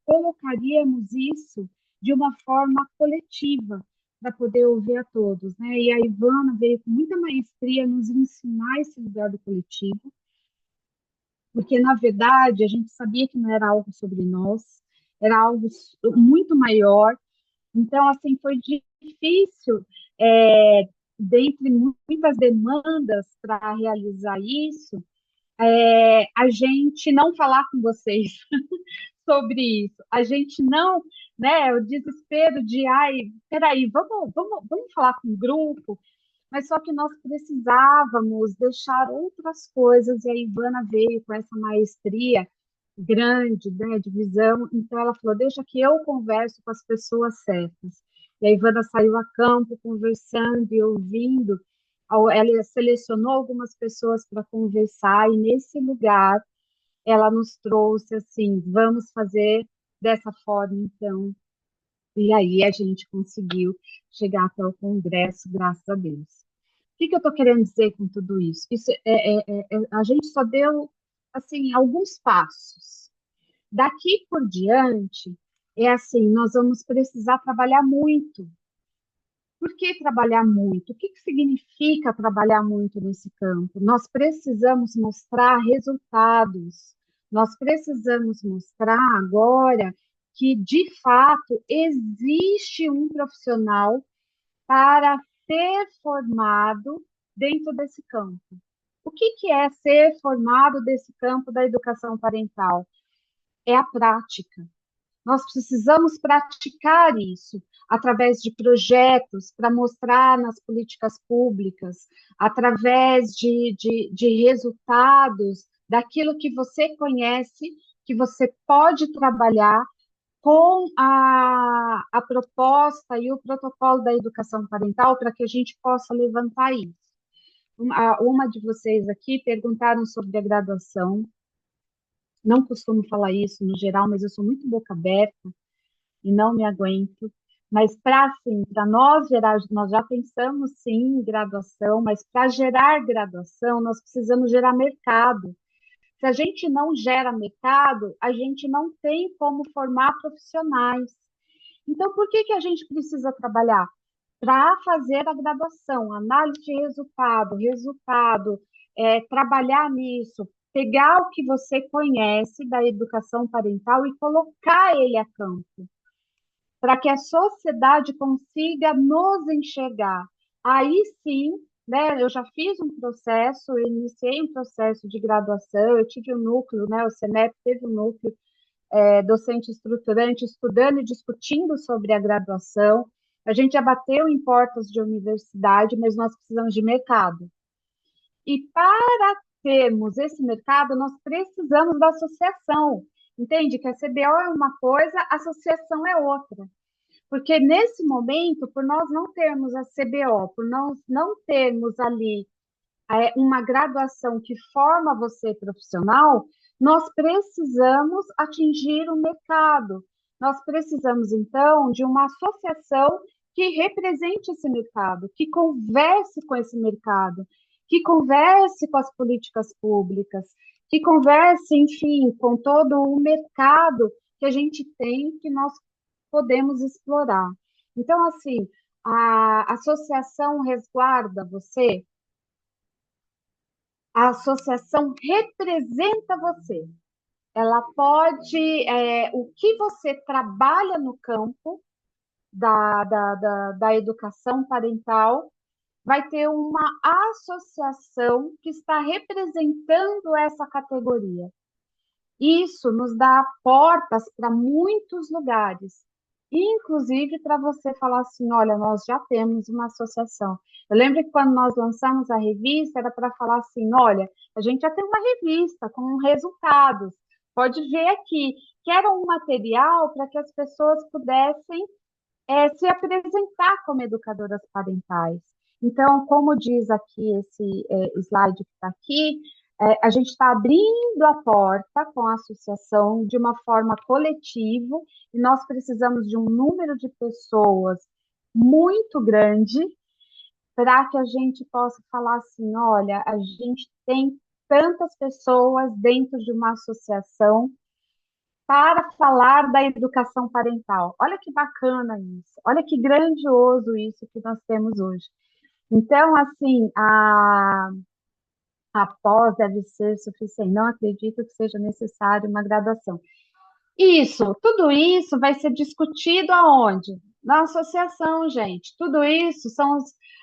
colocaríamos isso de uma forma coletiva, para poder ouvir a todos, né? E a Ivana veio com muita maestria nos ensinar esse lugar do coletivo, porque, na verdade, a gente sabia que não era algo sobre nós, era algo muito maior. Então, assim, foi difícil, dentre muitas demandas para realizar isso, a gente não falar com vocês sobre isso, a gente não, né, o desespero de, ai, peraí, vamos falar com o grupo, mas só que nós precisávamos deixar outras coisas, e a Ivana veio com essa maestria grande, né, de visão, então ela falou, deixa que eu converso com as pessoas certas. E a Ivana saiu a campo conversando e ouvindo, ela selecionou algumas pessoas para conversar, e nesse lugar ela nos trouxe assim, vamos fazer dessa forma, então. E aí a gente conseguiu chegar até o Congresso, graças a Deus. O que eu estou querendo dizer com tudo isso? A gente só deu assim alguns passos. Daqui por diante, é assim, nós vamos precisar trabalhar muito. Por que trabalhar muito? O que significa trabalhar muito nesse campo? Nós precisamos mostrar resultados. Nós precisamos mostrar agora que, de fato, existe um profissional para ser formado dentro desse campo. O que é ser formado desse campo da educação parental? É a prática. Nós precisamos praticar isso através de projetos para mostrar nas políticas públicas, através de resultados daquilo que você conhece, que você pode trabalhar com a proposta e o protocolo da educação parental para que a gente possa levantar isso. Uma de vocês aqui perguntaram sobre a graduação. Não costumo falar isso no geral, mas eu sou muito boca aberta e não me aguento. Mas para assim, para nós gerar, nós já pensamos sim em graduação, mas para gerar graduação, nós precisamos gerar mercado. Se a gente não gera mercado, a gente não tem como formar profissionais. Então, por que a gente precisa trabalhar? Para fazer a graduação, análise de resultado, trabalhar nisso, pegar o que você conhece da educação parental e colocar ele a campo, para que a sociedade consiga nos enxergar. Aí sim, né, eu já fiz um processo, eu iniciei um processo de graduação, eu tive um núcleo, né, o CEMEP teve um núcleo docente estruturante, estudando e discutindo sobre a graduação. A gente já bateu em portas de universidade, mas nós precisamos de mercado. E para termos esse mercado, nós precisamos da associação. Entende? Que a CBO é uma coisa, a associação é outra. Porque nesse momento, por nós não termos a CBO, por nós não termos ali uma graduação que forma você profissional, nós precisamos atingir o mercado. Nós precisamos, então, de uma associação que represente esse mercado, que converse com esse mercado, que converse com as políticas públicas, que converse, enfim, com todo o mercado que a gente tem, que nós podemos explorar. Então, assim, a associação resguarda você, a associação representa você. Ela pode, o que você trabalha no campo da educação parental, vai ter uma associação que está representando essa categoria. Isso nos dá portas para muitos lugares, inclusive para você falar assim, olha, nós já temos uma associação. Eu lembro que quando nós lançamos a revista, era para falar assim, olha, a gente já tem uma revista com resultados, pode ver aqui, que era um material para que as pessoas pudessem se apresentar como educadoras parentais. Então, como diz aqui esse slide que está aqui, a gente está abrindo a porta com a associação de uma forma coletiva, e nós precisamos de um número de pessoas muito grande para que a gente possa falar assim, olha, a gente tem tantas pessoas dentro de uma associação para falar da educação parental. Olha que bacana isso, olha que grandioso isso que nós temos hoje. Então, assim, a pós deve ser suficiente. Não acredito que seja necessário uma graduação. Isso, tudo isso vai ser discutido aonde? Na associação, gente. Tudo isso são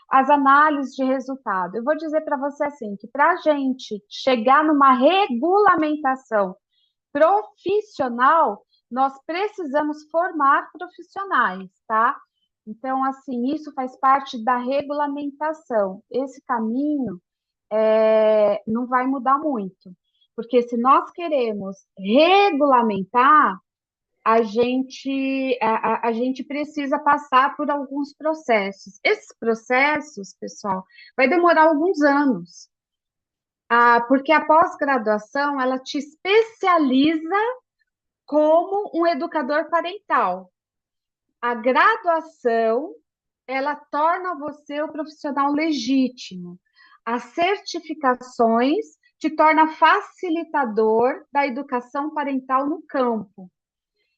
as análises de resultado. Eu vou dizer para você assim, que para a gente chegar numa regulamentação profissional, nós precisamos formar profissionais, tá? Então, assim, isso faz parte da regulamentação. Esse caminho não vai mudar muito, porque se nós queremos regulamentar, a gente precisa passar por alguns processos. Esses processos, pessoal, vai demorar alguns anos, porque a pós-graduação, ela te especializa como um educador parental. A graduação, ela torna você o profissional legítimo. As certificações te torna facilitador da educação parental no campo.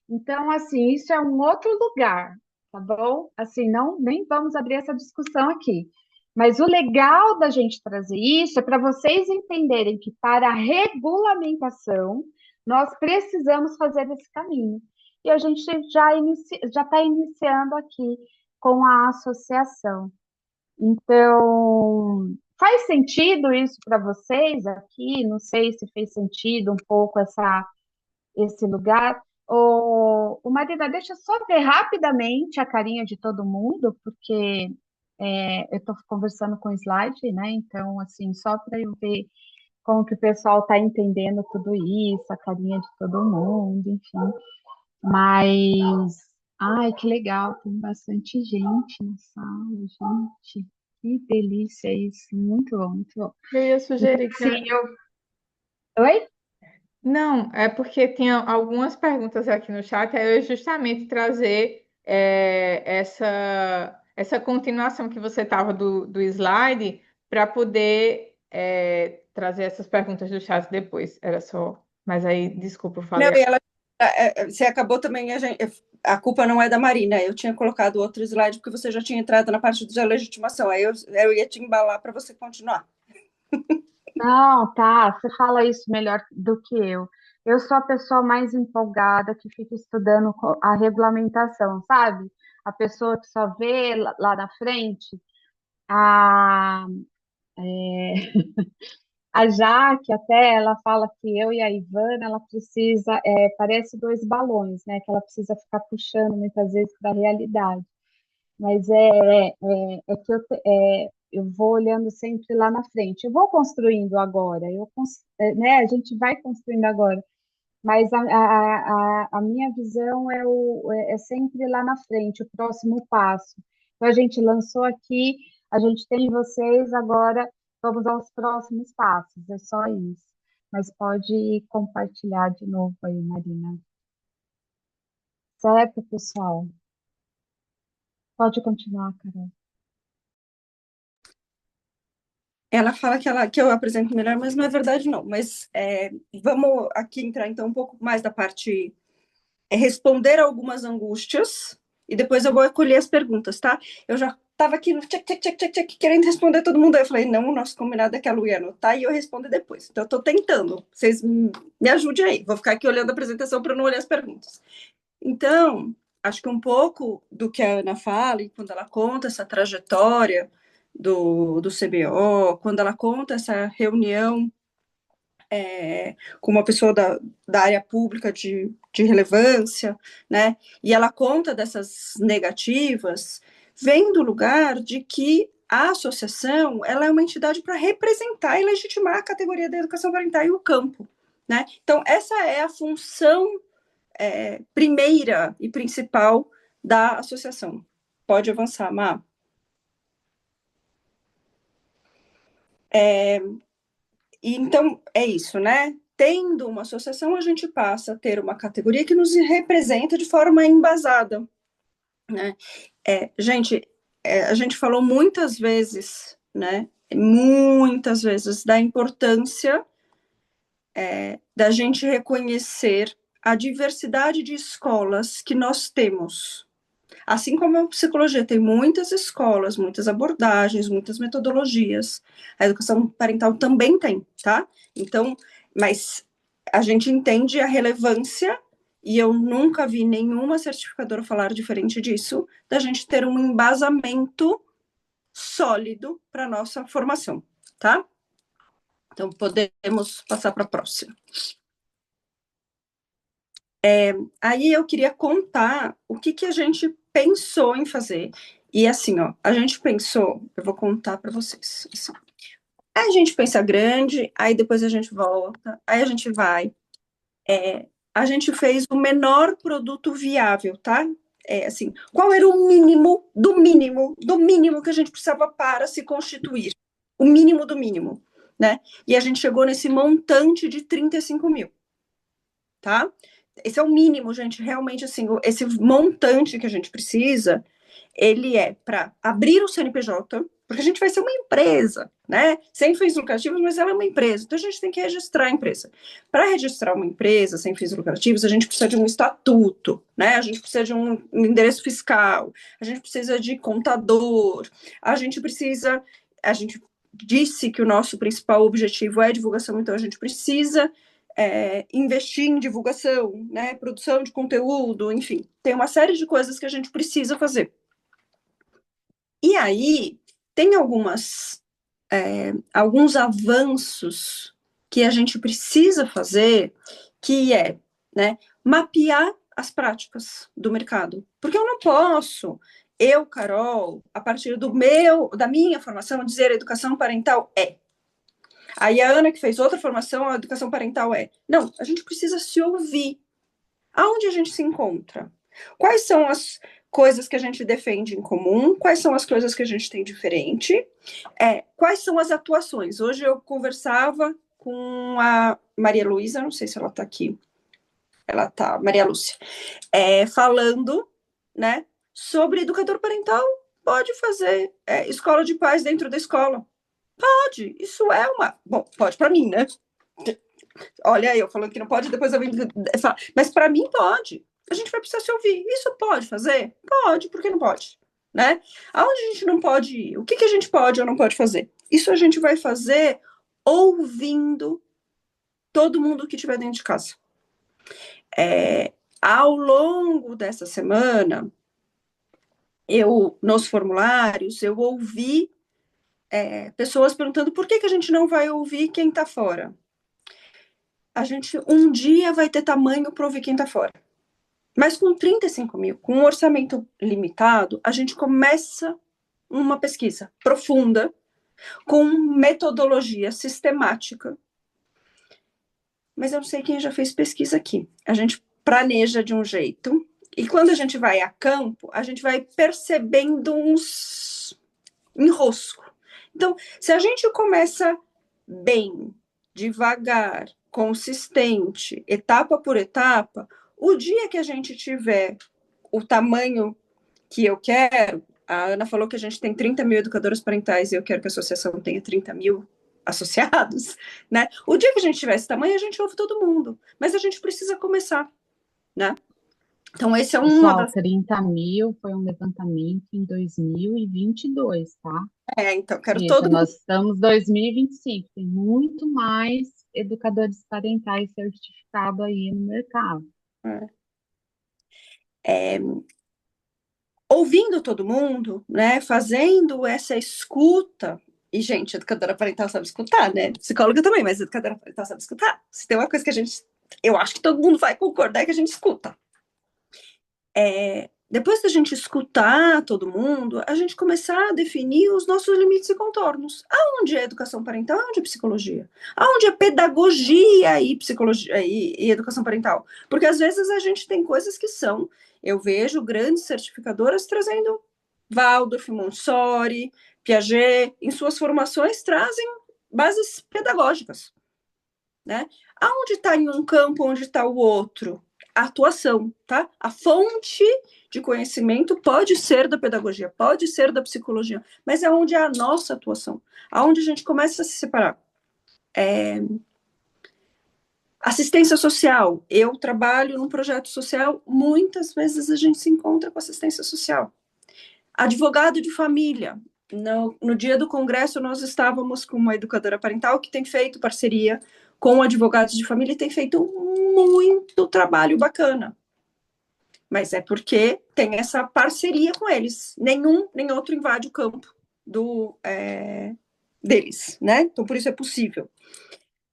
Então, assim, isso é um outro lugar, tá bom? Assim, não, nem vamos abrir essa discussão aqui. Mas o legal da gente trazer isso é para vocês entenderem que para a regulamentação, nós precisamos fazer esse caminho. E a gente já está iniciando aqui com a associação. Então, faz sentido isso para vocês aqui? Não sei se fez sentido um pouco esse lugar. O Marina, deixa eu só ver rapidamente a carinha de todo mundo, porque eu estou conversando com o slide, né? Então, assim, só para eu ver como que o pessoal está entendendo tudo isso, a carinha de todo mundo, enfim. Mas, ai, que legal, tem bastante gente na sala, gente. Que delícia isso, muito bom, muito bom. Eu ia sugerir que... Sim, Oi? Não, é porque tinha algumas perguntas aqui no chat, aí eu ia justamente trazer essa continuação que você estava do slide para poder trazer essas perguntas do chat depois. Era só. Mas aí, desculpa, eu Não, falei. e você acabou também, a culpa não é da Marina, eu tinha colocado outro slide porque você já tinha entrado na parte da legitimação, aí eu ia te embalar para você continuar. Não, tá, você fala isso melhor do que eu. Eu sou a pessoa mais empolgada que fica estudando a regulamentação, sabe? A pessoa que só vê lá na frente. A, é, a Jaque, até, ela fala que eu e a Ivana, ela precisa, parece dois balões, né? Que ela precisa ficar puxando muitas vezes para a realidade. Mas é que eu vou olhando sempre lá na frente. Eu vou construindo agora, né? A gente vai construindo agora. Mas a minha visão é sempre lá na frente, o próximo passo. Então, a gente lançou aqui, a gente tem vocês, agora vamos aos próximos passos, é só isso. Mas pode compartilhar de novo aí, Marina. Certo, pessoal? Pode continuar, Carol. Ela fala que eu apresento melhor, mas não é verdade, não. Mas vamos aqui entrar, então, um pouco mais da parte... responder algumas angústias, e depois eu vou acolher as perguntas, tá? Eu já estava aqui no querendo responder todo mundo, aí eu falei, não, o nosso combinado é que a Lu ia anotar e eu respondo depois. Então, eu estou tentando. Vocês me ajudem aí. Vou ficar aqui olhando a apresentação para não olhar as perguntas. Então, acho que um pouco do que a Ana fala, e quando ela conta essa trajetória do CBO, quando ela conta essa reunião com uma pessoa da área pública de relevância, né? E ela conta dessas negativas, vem do lugar de que a associação ela é uma entidade para representar e legitimar a categoria da educação parental e o campo, né? Então, essa é a função primeira e principal da associação. Pode avançar, Má. Então, é isso, né? Tendo uma associação, a gente passa a ter uma categoria que nos representa de forma embasada, né? Gente, a gente falou muitas vezes, né? Muitas vezes da importância da gente reconhecer a diversidade de escolas que nós temos. Assim como a psicologia tem muitas escolas, muitas abordagens, muitas metodologias, a educação parental também tem, tá? Então, mas a gente entende a relevância, e eu nunca vi nenhuma certificadora falar diferente disso, da gente ter um embasamento sólido para a nossa formação, tá? Então, podemos passar para a próxima. Aí eu queria contar o que a gente pensou em fazer. E assim, ó, a gente pensou, eu vou contar para vocês. Assim, a gente pensa grande, aí depois a gente volta, aí a gente vai. A gente fez o menor produto viável, tá? Assim, qual era o mínimo do mínimo do mínimo que a gente precisava para se constituir? O mínimo do mínimo, né? E a gente chegou nesse montante de 35 mil, tá? Esse é o mínimo, gente, realmente, assim, esse montante que a gente precisa, ele é para abrir o CNPJ, porque a gente vai ser uma empresa, né? Sem fins lucrativos, mas ela é uma empresa, então a gente tem que registrar a empresa. Para registrar uma empresa sem fins lucrativos, a gente precisa de um estatuto, né? A gente precisa de um endereço fiscal, a gente precisa de contador, a gente disse que o nosso principal objetivo é a divulgação, então a gente precisa investir em divulgação, né, produção de conteúdo, enfim, tem uma série de coisas que a gente precisa fazer. E aí, tem alguns avanços que a gente precisa fazer, que né, mapear as práticas do mercado. Porque eu não posso, Carol, a partir da minha formação, dizer a educação parental Aí a Ana, que fez outra formação, a educação parental Não, a gente precisa se ouvir. Aonde a gente se encontra? Quais são as coisas que a gente defende em comum? Quais são as coisas que a gente tem diferente? Quais são as atuações? Hoje eu conversava com a Maria Luísa, não sei se ela está aqui. Ela está, Maria Lúcia, falando, né, sobre educador parental. Pode fazer escola de pais dentro da escola. Pode, isso é uma... Bom, pode para mim, né? Olha, eu falando que não pode, depois eu venho falar. Mas para mim pode. A gente vai precisar se ouvir. Isso pode fazer? Pode, por que não pode? Né? Aonde a gente não pode ir? O que a gente pode ou não pode fazer? Isso a gente vai fazer ouvindo todo mundo que estiver dentro de casa. Ao longo dessa semana, nos formulários, eu ouvi pessoas perguntando por que a gente não vai ouvir quem está fora. A gente um dia vai ter tamanho para ouvir quem está fora. Mas com 35 mil, com um orçamento limitado, a gente começa uma pesquisa profunda, com metodologia sistemática. Mas eu não sei quem já fez pesquisa aqui. A gente planeja de um jeito, e quando a gente vai a campo, a gente vai percebendo uns enrosco. Então, se a gente começa bem, devagar, consistente, etapa por etapa, o dia que a gente tiver o tamanho que eu quero, a Ana falou que a gente tem 30 mil educadores parentais e eu quero que a associação tenha 30 mil associados, né? O dia que a gente tiver esse tamanho, a gente ouve todo mundo, mas a gente precisa começar, né? Então, esse é Pessoal, 30 mil foi um levantamento em 2022, tá? Então, quero Isso, todo mundo. nós estamos em 2025, tem muito mais educadores parentais certificados aí no mercado. Ouvindo todo mundo, né? Fazendo essa escuta. E, gente, educadora parental sabe escutar, né? Psicóloga também, mas educadora parental sabe escutar. Se tem uma coisa que eu acho que todo mundo vai concordar é que a gente escuta. depois da gente escutar todo mundo, a gente começar a definir os nossos limites e contornos. Aonde é educação parental, aonde é psicologia? Aonde é pedagogia e psicologia e educação parental? Porque às vezes a gente tem coisas que são, eu vejo grandes certificadoras trazendo Waldorf, Montessori, Piaget, em suas formações trazem bases pedagógicas, né? Aonde está em um campo, onde está o outro? A atuação, tá? A fonte de conhecimento pode ser da pedagogia, pode ser da psicologia, mas é onde é a nossa atuação, aonde a gente começa a se separar. Assistência social, eu trabalho num projeto social, muitas vezes a gente se encontra com assistência social. Advogado de família, no dia do congresso nós estávamos com uma educadora parental que tem feito parceria com advogados de família e tem feito muito trabalho bacana. Mas é porque tem essa parceria com eles. Nenhum nem outro invade o campo deles, né? Então, por isso é possível.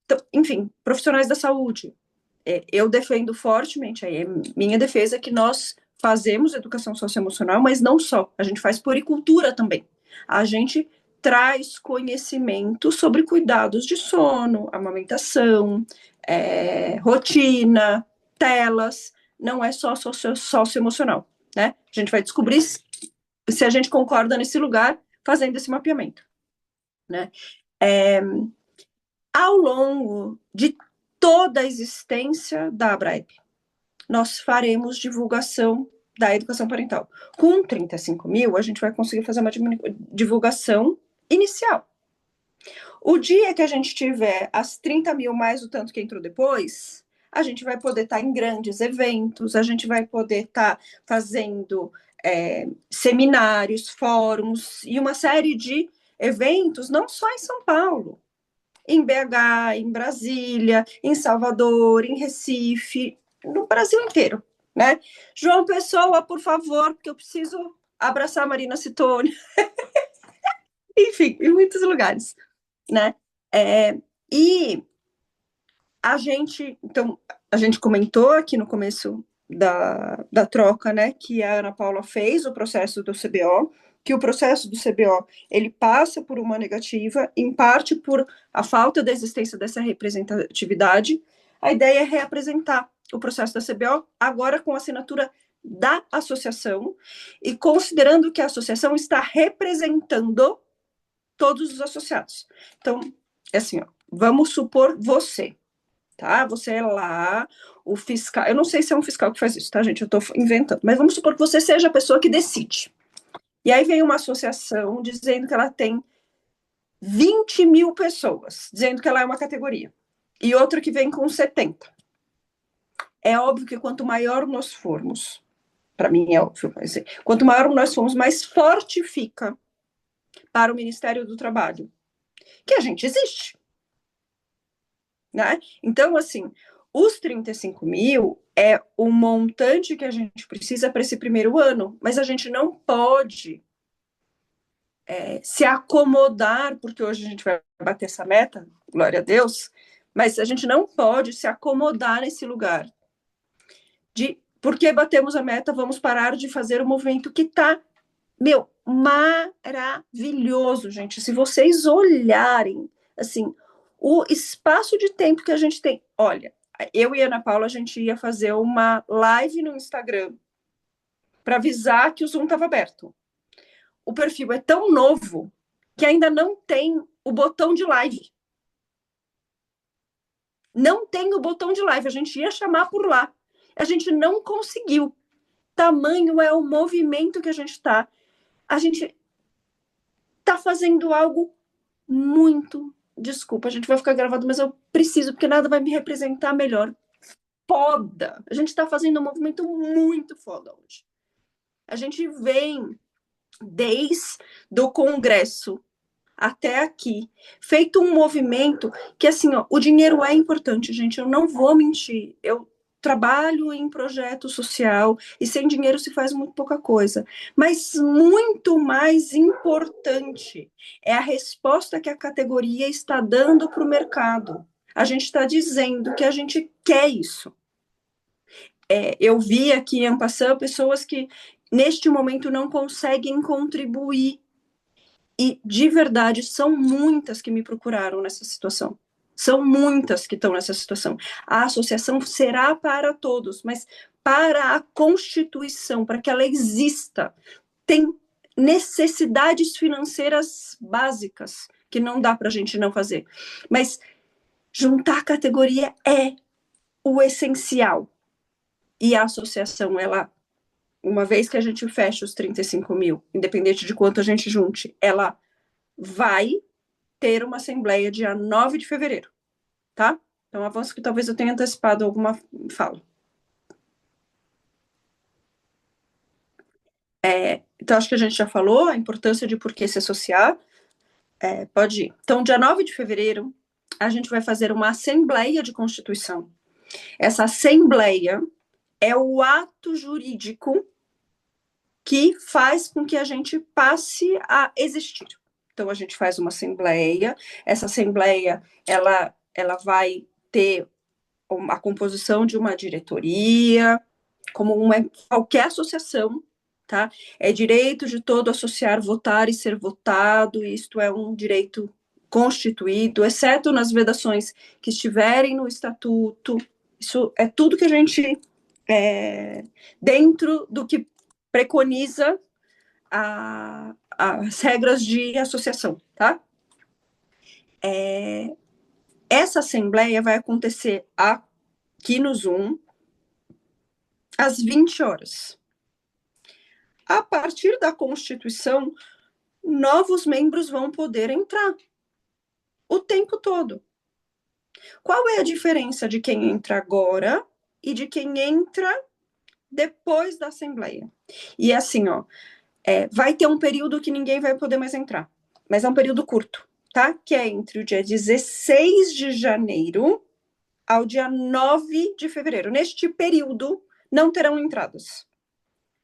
Então, enfim, profissionais da saúde. Eu defendo fortemente, aí minha defesa é que nós fazemos educação socioemocional, mas não só. A gente faz puericultura também. A gente traz conhecimento sobre cuidados de sono, amamentação, rotina, telas, não é só socioemocional, né? A gente vai descobrir se a gente concorda nesse lugar fazendo esse mapeamento, né? Ao longo de toda a existência da ABRAEP, nós faremos divulgação da educação parental. Com 35 mil, a gente vai conseguir fazer uma divulgação inicial. O dia que a gente tiver as 30 mil mais o tanto que entrou depois, a gente vai poder estar em grandes eventos, a gente vai poder estar fazendo seminários, fóruns e uma série de eventos, não só em São Paulo, em BH, em Brasília, em Salvador, em Recife, no Brasil inteiro, né? João Pessoa, por favor, porque eu preciso abraçar a Marina Citone. Enfim, em muitos lugares, né? E então, a gente comentou aqui no começo da troca, né, que a Ana Paula fez o processo do CBO, que o processo do CBO, ele passa por uma negativa, em parte por a falta da existência dessa representatividade. A ideia é reapresentar o processo da CBO, agora com a assinatura da associação, e considerando que a associação está representando todos os associados. Então, é assim, ó, vamos supor você, tá? Você é lá, o fiscal, eu não sei se é um fiscal que faz isso, tá, gente? Eu tô inventando, mas vamos supor que você seja a pessoa que decide. E aí vem uma associação dizendo que ela tem 20 mil pessoas, dizendo que ela é uma categoria, e outra que vem com 70. É óbvio que quanto maior nós formos, para mim é óbvio, mas quanto maior nós formos, mais forte fica para o Ministério do Trabalho que a gente existe, né? Então, assim, os 35 mil é o montante que a gente precisa para esse primeiro ano, mas a gente não pode se acomodar, porque hoje a gente vai bater essa meta, glória a Deus, mas a gente não pode se acomodar nesse lugar de, porque batemos a meta, vamos parar de fazer o movimento que está, maravilhoso, gente. Se vocês olharem, assim, o espaço de tempo que a gente tem, olha, eu e a Ana Paula, a gente ia fazer uma live no Instagram para avisar que o Zoom estava aberto. O perfil é tão novo que ainda não tem o botão de live. Não tem o botão de live. A gente ia chamar por lá. A gente não conseguiu. Tamanho é o movimento que a gente está. A gente está fazendo algo muito... Desculpa, a gente vai ficar gravado, mas eu preciso, porque nada vai me representar melhor. Foda! A gente está fazendo um movimento muito foda hoje. A gente vem desde o Congresso até aqui, feito um movimento que, assim, ó, o dinheiro é importante, gente, eu não vou mentir, eu trabalho em projeto social e sem dinheiro se faz muito pouca coisa, mas muito mais importante é a resposta que a categoria está dando para o mercado. A gente está dizendo que a gente quer isso. Eu vi aqui em Ampassan pessoas que neste momento não conseguem contribuir. E, de verdade, são muitas que me procuraram nessa situação. São muitas que estão nessa situação. A associação será para todos, mas para a Constituição, para que ela exista, tem necessidades financeiras básicas que não dá para a gente não fazer. Mas juntar a categoria é o essencial. E a associação, ela, uma vez que a gente fecha os 35 mil, independente de quanto a gente junte, ela vai ter uma assembleia dia 9 de fevereiro, tá? Então, avanço que talvez eu tenha antecipado alguma fala. Então, acho que a gente já falou a importância de por que se associar. Pode ir. Então, dia 9 de fevereiro, a gente vai fazer uma assembleia de constituição. Essa assembleia é o ato jurídico que faz com que a gente passe a existir. Então, a gente faz uma assembleia, essa assembleia, ela vai ter a composição de uma diretoria, como qualquer associação, tá? É direito de todo associar, votar e ser votado, isto é um direito constituído, exceto nas vedações que estiverem no estatuto, isso é tudo que a gente, dentro do que preconiza as regras de associação, tá? Essa assembleia vai acontecer aqui no Zoom, às 20 horas. A partir da Constituição, novos membros vão poder entrar o tempo todo. Qual é a diferença de quem entra agora e de quem entra depois da Assembleia? E assim, vai ter um período que ninguém vai poder mais entrar, mas é um período curto, tá? Que é entre o dia 16 de janeiro ao dia 9 de fevereiro. Neste período, não terão entradas,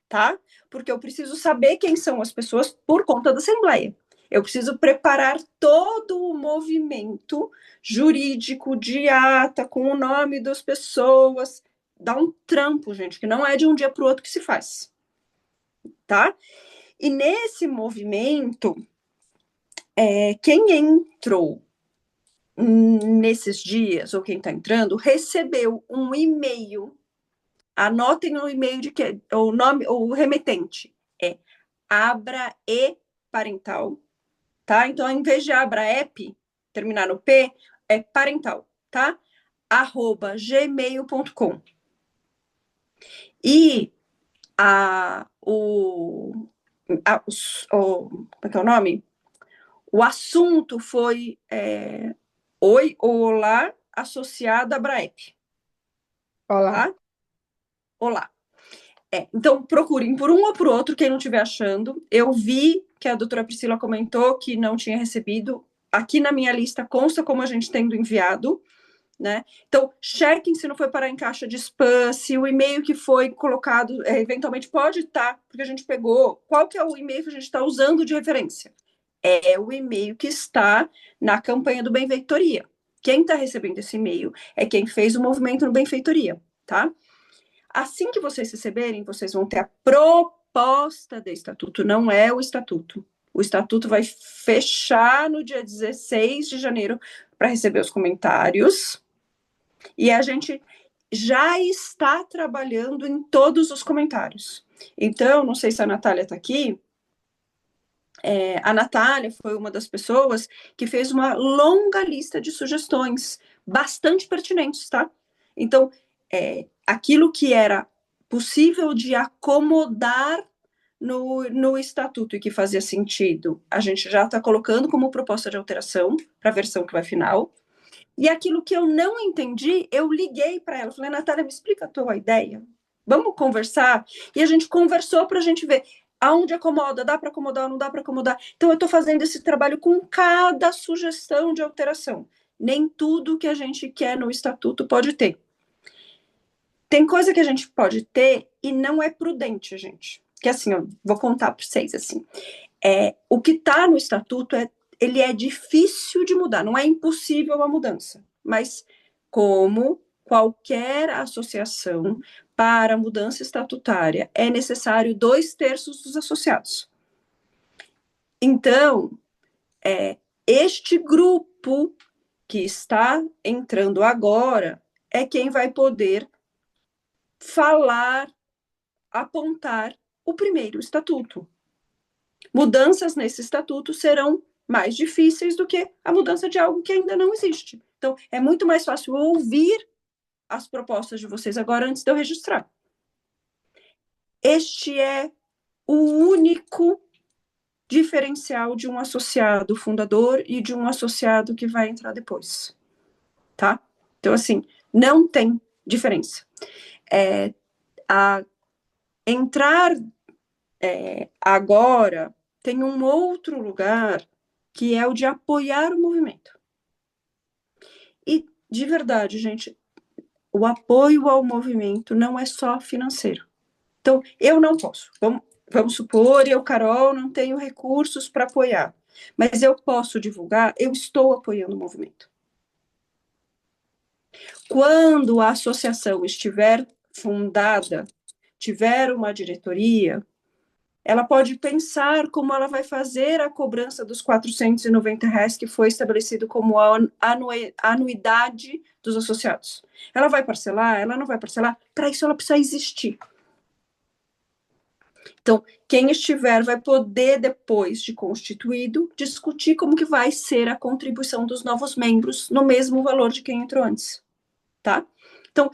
tá? Porque eu preciso saber quem são as pessoas por conta da Assembleia. Eu preciso preparar todo o movimento jurídico de ata, com o nome das pessoas. Dá um trampo, gente, que não é de um dia para o outro que se faz, tá? E nesse movimento, quem entrou nesses dias, ou quem está entrando, recebeu um e-mail. Anotem o e-mail de que o nome, o remetente é Abrae Parental, tá? Então, em vez de Abraep, terminar no P, é parental, tá? @gmail.com. E como é que é o nome? O assunto foi Oi ou Olá associado a Abraep. Olá. Tá? Olá. Então, procurem por um ou por outro, quem não estiver achando. Eu vi que a doutora Priscila comentou que não tinha recebido. Aqui na minha lista consta como a gente tendo enviado, né? Então, chequem se não foi parar em caixa de spam, se o e-mail que foi colocado, eventualmente pode estar, porque a gente pegou. Qual que é o e-mail que a gente está usando de referência? É o e-mail que está na campanha do Benfeitoria. Quem está recebendo esse e-mail é quem fez o movimento no Benfeitoria, tá? Assim que vocês receberem, vocês vão ter a proposta de estatuto, não é o estatuto. O estatuto vai fechar no dia 16 de janeiro para receber os comentários. E a gente já está trabalhando em todos os comentários. Então, não sei se a Natália está aqui. A Natália foi uma das pessoas que fez uma longa lista de sugestões, bastante pertinentes, tá? Então, aquilo que era possível de acomodar no estatuto e que fazia sentido, a gente já está colocando como proposta de alteração para a versão que vai final. E aquilo que eu não entendi, eu liguei para ela, falei, Natália, me explica a tua ideia, vamos conversar? E a gente conversou para a gente ver aonde acomoda, dá para acomodar ou não dá para acomodar. Então, eu estou fazendo esse trabalho com cada sugestão de alteração. Nem tudo que a gente quer no estatuto pode ter. Tem coisa que a gente pode ter e não é prudente, gente. Que assim, eu vou contar para vocês, assim. O que está no estatuto, ele é difícil de mudar. Não é impossível a mudança. Mas como qualquer associação, para mudança estatutária, é necessário 2/3 dos associados. Então, este grupo que está entrando agora é quem vai poder falar, apontar o primeiro estatuto. Mudanças nesse estatuto serão mais difíceis do que a mudança de algo que ainda não existe. Então, é muito mais fácil ouvir as propostas de vocês agora antes de eu registrar. Este é o único diferencial de um associado fundador e de um associado que vai entrar depois, tá? Então, assim, não tem diferença. Entrar agora tem um outro lugar que é o de apoiar o movimento. E, de verdade, gente, o apoio ao movimento não é só financeiro. Então, eu não posso. Vamos supor, eu, Carol, não tenho recursos para apoiar, mas eu posso divulgar, eu estou apoiando o movimento. Quando a associação estiver fundada, tiver uma diretoria, ela pode pensar como ela vai fazer a cobrança dos R$ 490 que foi estabelecido como a anuidade dos associados. Ela vai parcelar? Ela não vai parcelar? Para isso ela precisa existir. Então, quem estiver vai poder, depois de constituído, discutir como que vai ser a contribuição dos novos membros no mesmo valor de quem entrou antes, tá? Então,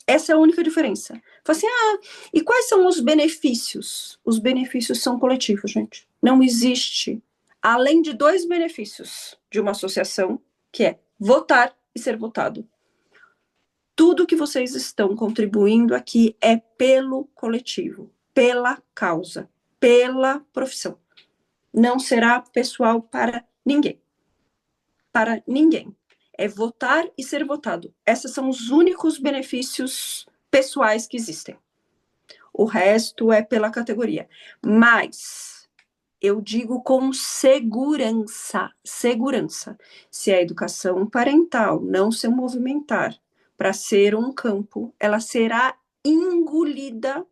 essa é a única diferença. Fala assim, e quais são os benefícios? Os benefícios são coletivos, gente. Não existe, além de 2 benefícios de uma associação, que é votar e ser votado. Tudo que vocês estão contribuindo aqui é pelo coletivo, pela causa, pela profissão. Não será pessoal para ninguém. Para ninguém. É votar e ser votado. Esses são os únicos benefícios pessoais que existem. O resto é pela categoria. Mas eu digo com segurança. Se a educação parental não se movimentar para ser um campo, ela será engolida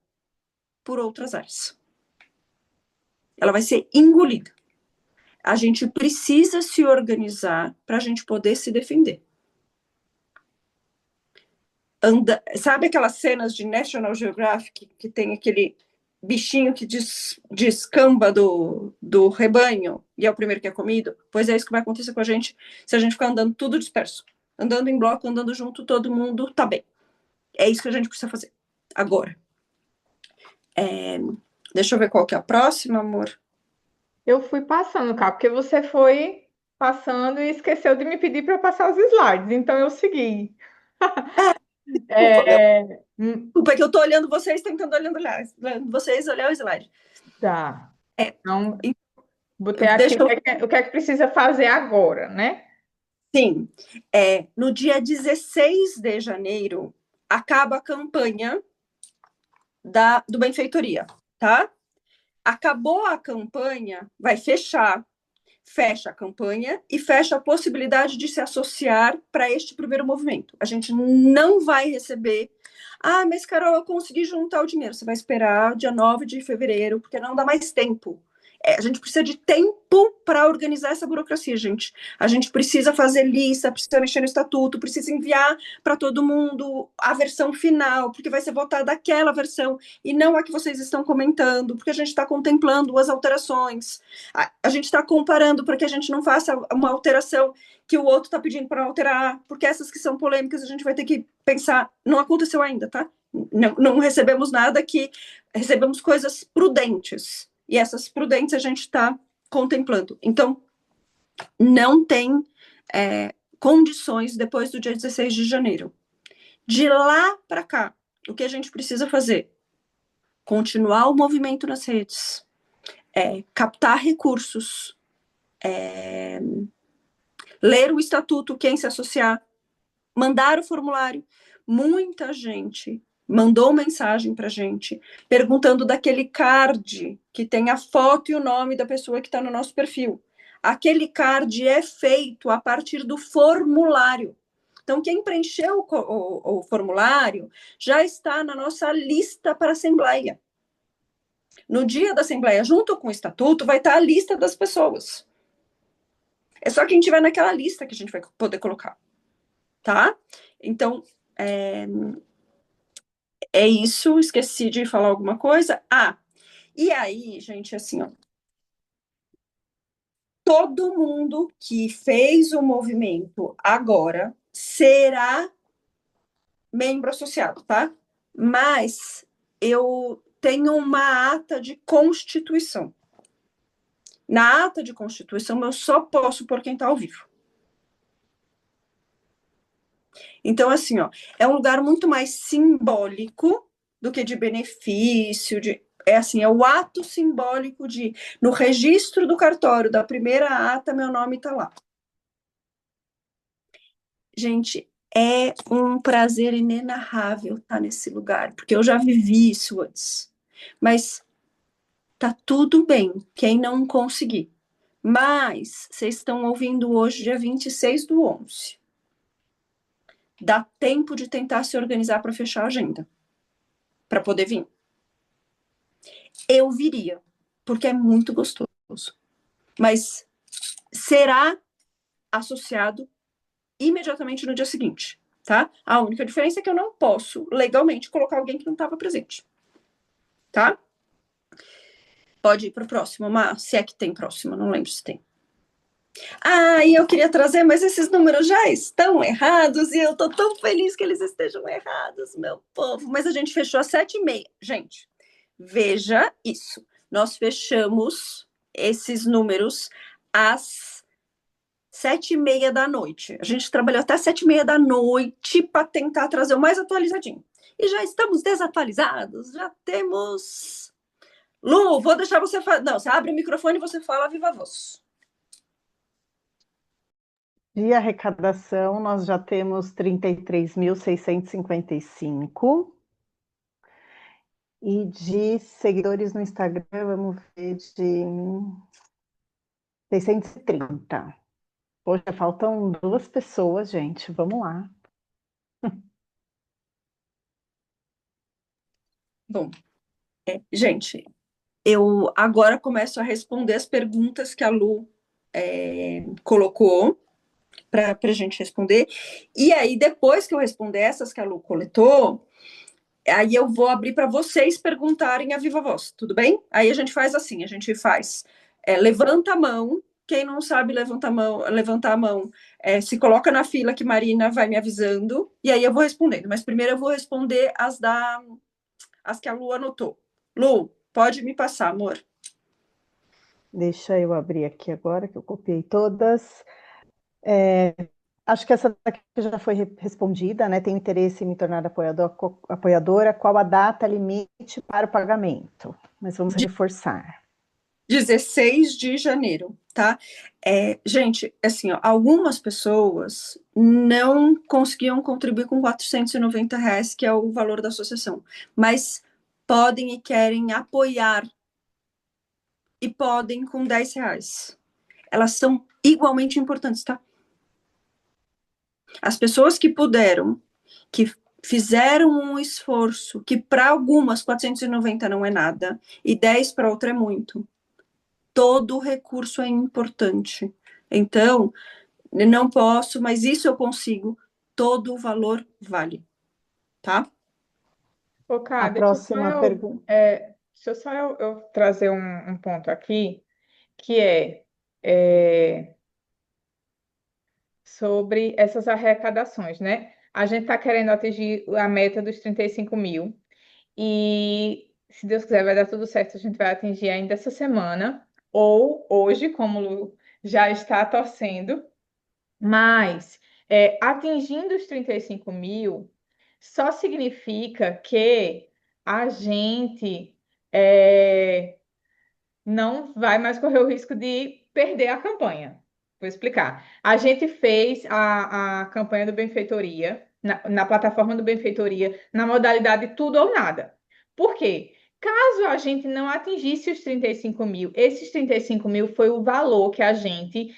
por outras áreas. Ela vai ser engolida. A gente precisa se organizar para a gente poder se defender. Sabe aquelas cenas de National Geographic que tem aquele bichinho que descamba do rebanho e é o primeiro que é comido? Pois é isso que vai acontecer com a gente se a gente ficar andando tudo disperso. Andando em bloco, andando junto, todo mundo tá bem. É isso que a gente precisa fazer. Agora. Deixa eu ver qual que é a próxima, amor. Eu fui passando, cara, porque você foi passando e esqueceu de me pedir para passar os slides, então eu segui. Desculpa, é que eu tô olhando vocês, tentando olhar vocês olhar o slide. Tá. Então, Então, botei aqui o que é que precisa fazer agora, né? Sim. No dia 16 de janeiro, acaba a campanha do Benfeitoria, tá? Acabou a campanha, vai fechar. Fecha a campanha e fecha a possibilidade de se associar para este primeiro movimento. A gente não vai receber. Mas Carol, eu consegui juntar o dinheiro. Você vai esperar dia 9 de fevereiro, porque não dá mais tempo. A gente precisa de tempo para organizar essa burocracia, gente. A gente precisa fazer lista, precisa mexer no estatuto, precisa enviar para todo mundo a versão final, porque vai ser votada aquela versão e não a que vocês estão comentando, porque a gente está contemplando as alterações. A gente está comparando para que a gente não faça uma alteração que o outro está pedindo para alterar, porque essas que são polêmicas a gente vai ter que pensar. Não aconteceu ainda, tá? Não recebemos nada recebemos coisas prudentes. E essas prudentes a gente está contemplando. Então, não tem condições depois do dia 16 de janeiro. De lá para cá, o que a gente precisa fazer? Continuar o movimento nas redes, captar recursos, ler o estatuto, quem se associar, mandar o formulário. Muita gente mandou mensagem para a gente, perguntando daquele card que tem a foto e o nome da pessoa que está no nosso perfil. Aquele card é feito a partir do formulário. Então, quem preencheu o formulário já está na nossa lista para a Assembleia. No dia da Assembleia, junto com o Estatuto, vai estar a lista das pessoas. É só quem tiver naquela lista que a gente vai poder colocar, tá? Então, é isso. Esqueci de falar alguma coisa. E aí, gente, assim, ó, todo mundo que fez o movimento agora será membro associado, tá? Mas eu tenho uma ata de constituição. Na ata de constituição, eu só posso pôr quem está ao vivo. Então, assim, ó, é um lugar muito mais simbólico do que de benefício, é assim, é o ato simbólico de, no registro do cartório da primeira ata, meu nome está lá. Gente, é um prazer inenarrável estar nesse lugar, porque eu já vivi isso antes. Mas tá tudo bem, quem não conseguir. Mas vocês estão ouvindo hoje, dia 26/11. Dá tempo de tentar se organizar para fechar a agenda, para poder vir. Eu viria, porque é muito gostoso. Mas será associado imediatamente no dia seguinte, tá? A única diferença é que eu não posso legalmente colocar alguém que não estava presente, tá? Pode ir para o próximo, mas se é que tem próximo, não lembro se tem. E eu queria trazer, mas esses números já estão errados e eu tô tão feliz que eles estejam errados, meu povo. Mas a gente fechou às 7h30. Gente, veja isso. Nós fechamos esses números às 7h30 da noite. A gente trabalhou até 7h30 da noite para tentar trazer o mais atualizadinho. E já estamos desatualizados, já temos... Lu, vou deixar você falar. Não, você abre o microfone e você fala viva voz. De arrecadação, nós já temos 33.655. E de seguidores no Instagram, vamos ver, de 630. Poxa, faltam 2 pessoas, gente. Vamos lá. Bom, gente, eu agora começo a responder as perguntas que a Lu colocou para a gente responder. E aí, depois que eu responder essas que a Lu coletou, aí eu vou abrir para vocês perguntarem a viva voz, tudo bem? Aí a gente faz assim, a gente faz levanta a mão, quem não sabe levantar a mão, se coloca na fila que Marina vai me avisando, e aí eu vou respondendo. Mas primeiro eu vou responder as que a Lu anotou. Lu, pode me passar, amor. Deixa eu abrir aqui agora, que eu copiei todas. Acho que essa daqui já foi respondida, né? Tenho interesse em me tornar apoiadora. Qual a data limite para o pagamento? Mas vamos reforçar. 16 de janeiro, tá? Gente, assim, ó, algumas pessoas não conseguiam contribuir com R$ 490, que é o valor da associação, mas podem e querem apoiar, e podem com R$ 10. Elas são igualmente importantes, tá? As pessoas que puderam, que fizeram um esforço, que para algumas 490 não é nada, e 10 para outra é muito. Todo recurso é importante. Então, não posso, mas isso eu consigo. Todo o valor vale, tá? A próxima pergunta. Deixa eu só eu trazer um ponto aqui, que é sobre essas arrecadações, né? A gente está querendo atingir a meta dos 35 mil e, se Deus quiser, vai dar tudo certo. A gente vai atingir ainda essa semana ou hoje, como o Lu já está torcendo. Mas atingindo os 35 mil só significa que a gente não vai mais correr o risco de perder a campanha. Vou explicar. A gente fez a campanha do Benfeitoria, na plataforma do Benfeitoria, na modalidade tudo ou nada. Por quê? Caso a gente não atingisse os 35 mil, esses 35 mil foi o valor que a gente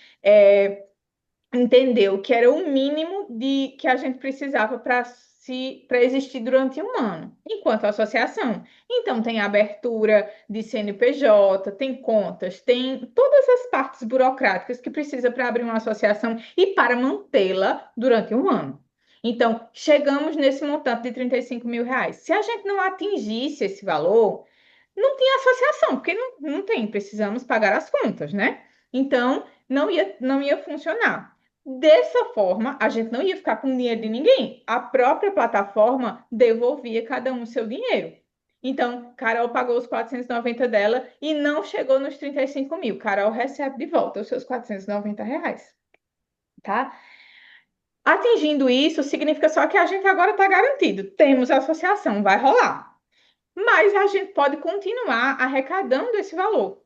entendeu que era o mínimo que a gente precisava para existir durante um ano, enquanto associação. Então, tem abertura de CNPJ, tem contas, tem todas as partes burocráticas que precisa para abrir uma associação e para mantê-la durante um ano. Então, chegamos nesse montante de 35 mil reais. Se a gente não atingisse esse valor, não tinha associação, porque não tem, precisamos pagar as contas, né? Então, não ia funcionar. Dessa forma, a gente não ia ficar com dinheiro de ninguém. A própria plataforma devolvia cada um o seu dinheiro. Então, Carol pagou os 490 dela e não chegou nos 35 mil. Carol recebe de volta os seus 490 reais, tá? Atingindo isso, significa só que a gente agora está garantido. Temos a associação, vai rolar. Mas a gente pode continuar arrecadando esse valor,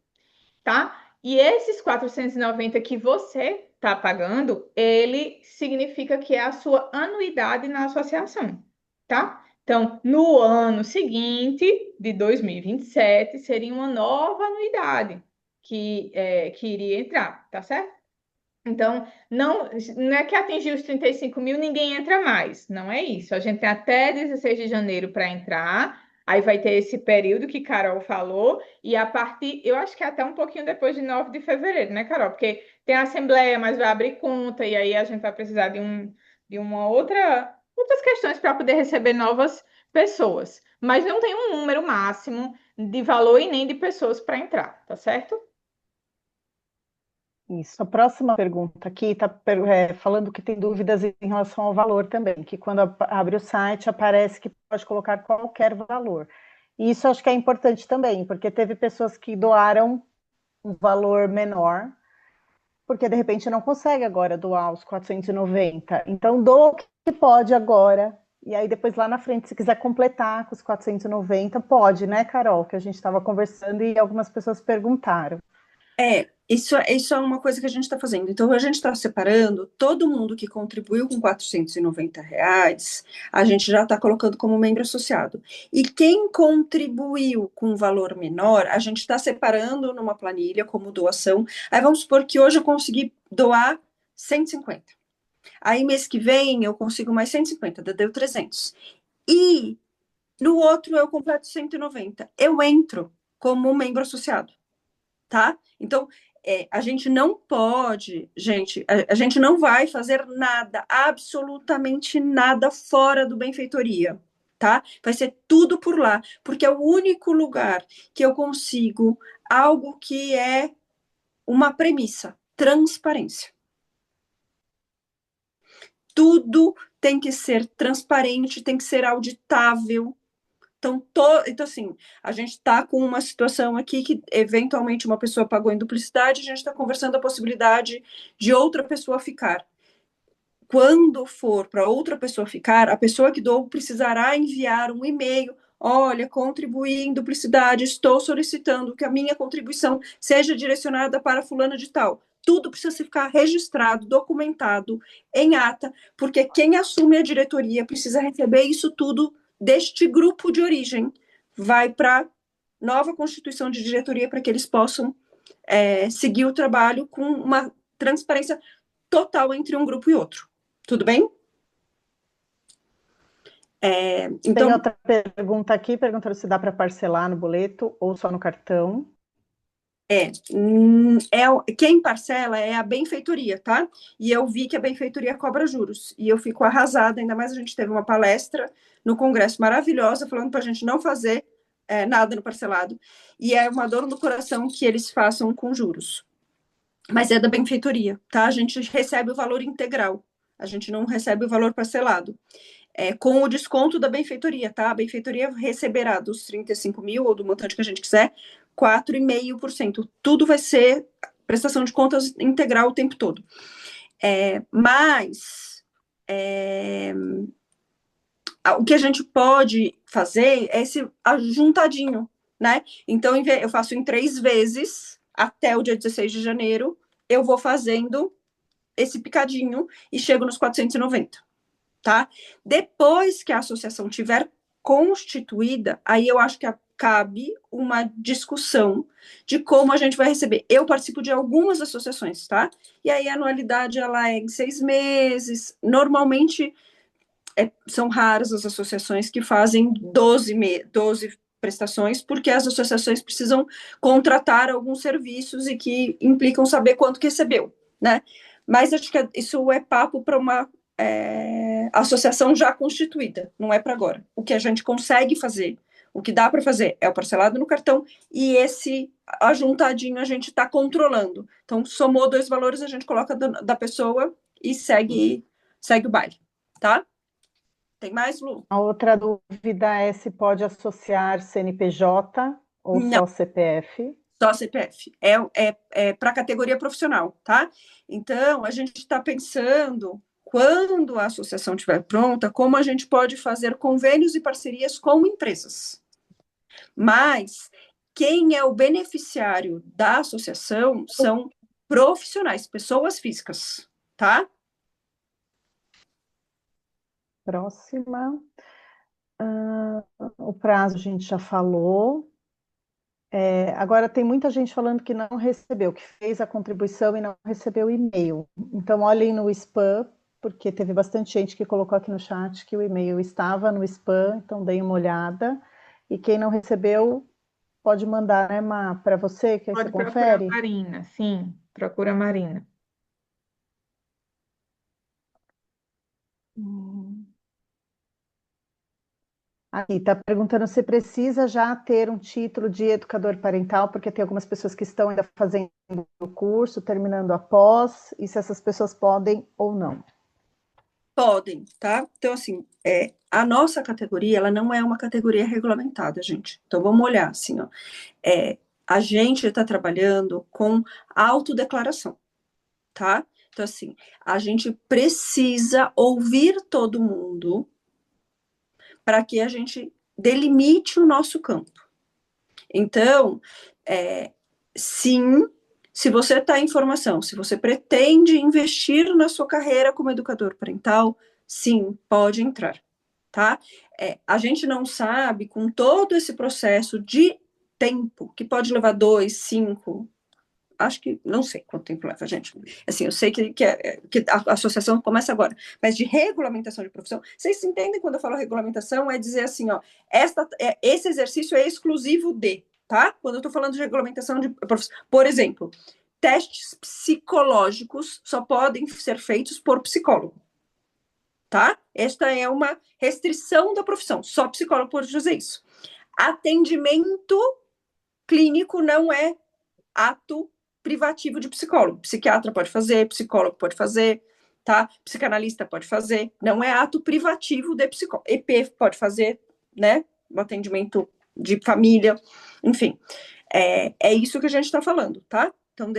tá? E esses 490 que você está pagando, ele significa que é a sua anuidade na associação, tá? Então, no ano seguinte, de 2027, seria uma nova anuidade que iria entrar, tá certo? Então, não é que atingir os 35 mil, ninguém entra mais. Não é isso. A gente tem até 16 de janeiro para entrar. Aí vai ter esse período que Carol falou. E a partir, eu acho que é até um pouquinho depois de 9 de fevereiro, né, Carol? Porque tem a assembleia, mas vai abrir conta. E aí a gente vai precisar de outras questões para poder receber novas pessoas. Mas não tem um número máximo de valor e nem de pessoas para entrar, tá certo? Isso. A próxima pergunta aqui está falando que tem dúvidas em relação ao valor também, que quando abre o site aparece que pode colocar qualquer valor. E isso acho que é importante também, porque teve pessoas que doaram um valor menor, porque de repente não consegue agora doar os 490. Então, doa o que pode agora, e aí depois lá na frente, se quiser completar com os 490, pode, né, Carol? Que a gente estava conversando e algumas pessoas perguntaram. Isso é uma coisa que a gente está fazendo. Então, a gente está separando todo mundo que contribuiu com R$ 490, a gente já está colocando como membro associado. E quem contribuiu com um valor menor, a gente está separando numa planilha como doação. Aí vamos supor que hoje eu consegui doar 150. Aí mês que vem eu consigo mais 150, deu 300. E no outro eu completo 190. Eu entro como membro associado, tá? Então, a gente não pode, gente, a gente não vai fazer nada, absolutamente nada fora do Benfeitoria, tá? Vai ser tudo por lá, porque é o único lugar que eu consigo algo que é uma premissa, transparência. Tudo tem que ser transparente, tem que ser auditável. Então, assim, a gente está com uma situação aqui que, eventualmente, uma pessoa pagou em duplicidade, a gente está conversando a possibilidade de outra pessoa ficar. Quando for para outra pessoa ficar, a pessoa que doou precisará enviar um e-mail. Olha, contribuí em duplicidade, estou solicitando que a minha contribuição seja direcionada para fulana de tal. Tudo precisa ficar registrado, documentado, em ata, porque quem assume a diretoria precisa receber isso tudo deste grupo de origem, vai para nova constituição de diretoria para que eles possam seguir o trabalho com uma transparência total entre um grupo e outro. Tudo bem? Então... Tem outra pergunta aqui, perguntando se dá para parcelar no boleto ou só no cartão. Quem parcela é a benfeitoria, tá? E eu vi que a benfeitoria cobra juros, e eu fico arrasada, ainda mais a gente teve uma palestra no congresso maravilhosa, falando para a gente não fazer nada no parcelado, e é uma dor no coração que eles façam com juros. Mas é da benfeitoria, tá? A gente recebe o valor integral, a gente não recebe o valor parcelado. Com o desconto da benfeitoria, tá? A benfeitoria receberá dos 35 mil, ou do montante que a gente quiser, 4,5%. Tudo vai ser prestação de contas integral o tempo todo. Mas o que a gente pode fazer é esse ajuntadinho, né? Então, eu faço em 3 vezes, até o dia 16 de janeiro, eu vou fazendo esse picadinho e chego nos 490, tá? Depois que a associação tiver constituída, aí eu acho que cabe uma discussão de como a gente vai receber. Eu participo de algumas associações, tá? E aí a anualidade, ela é em 6 meses. Normalmente, são raras as associações que fazem 12 prestações, porque as associações precisam contratar alguns serviços e que implicam saber quanto que recebeu, né? Mas acho que isso é papo para uma associação já constituída, não é para agora. O que a gente consegue fazer, o que dá para fazer é o parcelado no cartão e esse ajuntadinho a gente está controlando. Então, somou 2 valores, a gente coloca da pessoa e segue o baile, tá? Tem mais, Lu? A outra dúvida é se pode associar CNPJ ou Não. só CPF. Só CPF. É para a categoria profissional, tá? Então, a gente está pensando, quando a associação estiver pronta, como a gente pode fazer convênios e parcerias com empresas. Mas quem é o beneficiário da associação são profissionais, pessoas físicas, tá? Próxima. O prazo a gente já falou. Agora tem muita gente falando que não recebeu, que fez a contribuição e não recebeu o e-mail. Então olhem no spam, porque teve bastante gente que colocou aqui no chat que o e-mail estava no spam, então deem uma olhada. E quem não recebeu, pode mandar, né, Má, para você, que aí Pode você procurar confere. a Marina, sim, procura a Marina. Aqui está perguntando se precisa já ter um título de educador parental, porque tem algumas pessoas que estão ainda fazendo o curso, terminando a pós, e se essas pessoas podem ou não. Podem, tá? Então, assim, a nossa categoria, ela não é uma categoria regulamentada, gente. Então, vamos olhar, assim, ó. A gente está trabalhando com autodeclaração, tá? Então, assim, a gente precisa ouvir todo mundo para que a gente delimite o nosso campo. Então, sim, se você está em formação, se você pretende investir na sua carreira como educador parental, sim, pode entrar, tá? A gente não sabe, com todo esse processo de tempo, que pode levar 2, 5, acho que, não sei quanto tempo leva, gente. Assim, eu sei que a associação começa agora, mas de regulamentação de profissão, vocês entendem quando eu falo regulamentação? É dizer assim, ó, esse exercício é exclusivo de, tá? Quando eu estou falando de regulamentação de profissão, por exemplo, testes psicológicos só podem ser feitos por psicólogo, tá? Esta é uma restrição da profissão, só psicólogo pode fazer isso. Atendimento clínico não é ato privativo de psicólogo. Psiquiatra pode fazer, psicólogo pode fazer, tá? Psicanalista pode fazer. Não é ato privativo de psicólogo. EP pode fazer, né? Um atendimento de família, enfim. É isso que a gente está falando, tá? Então,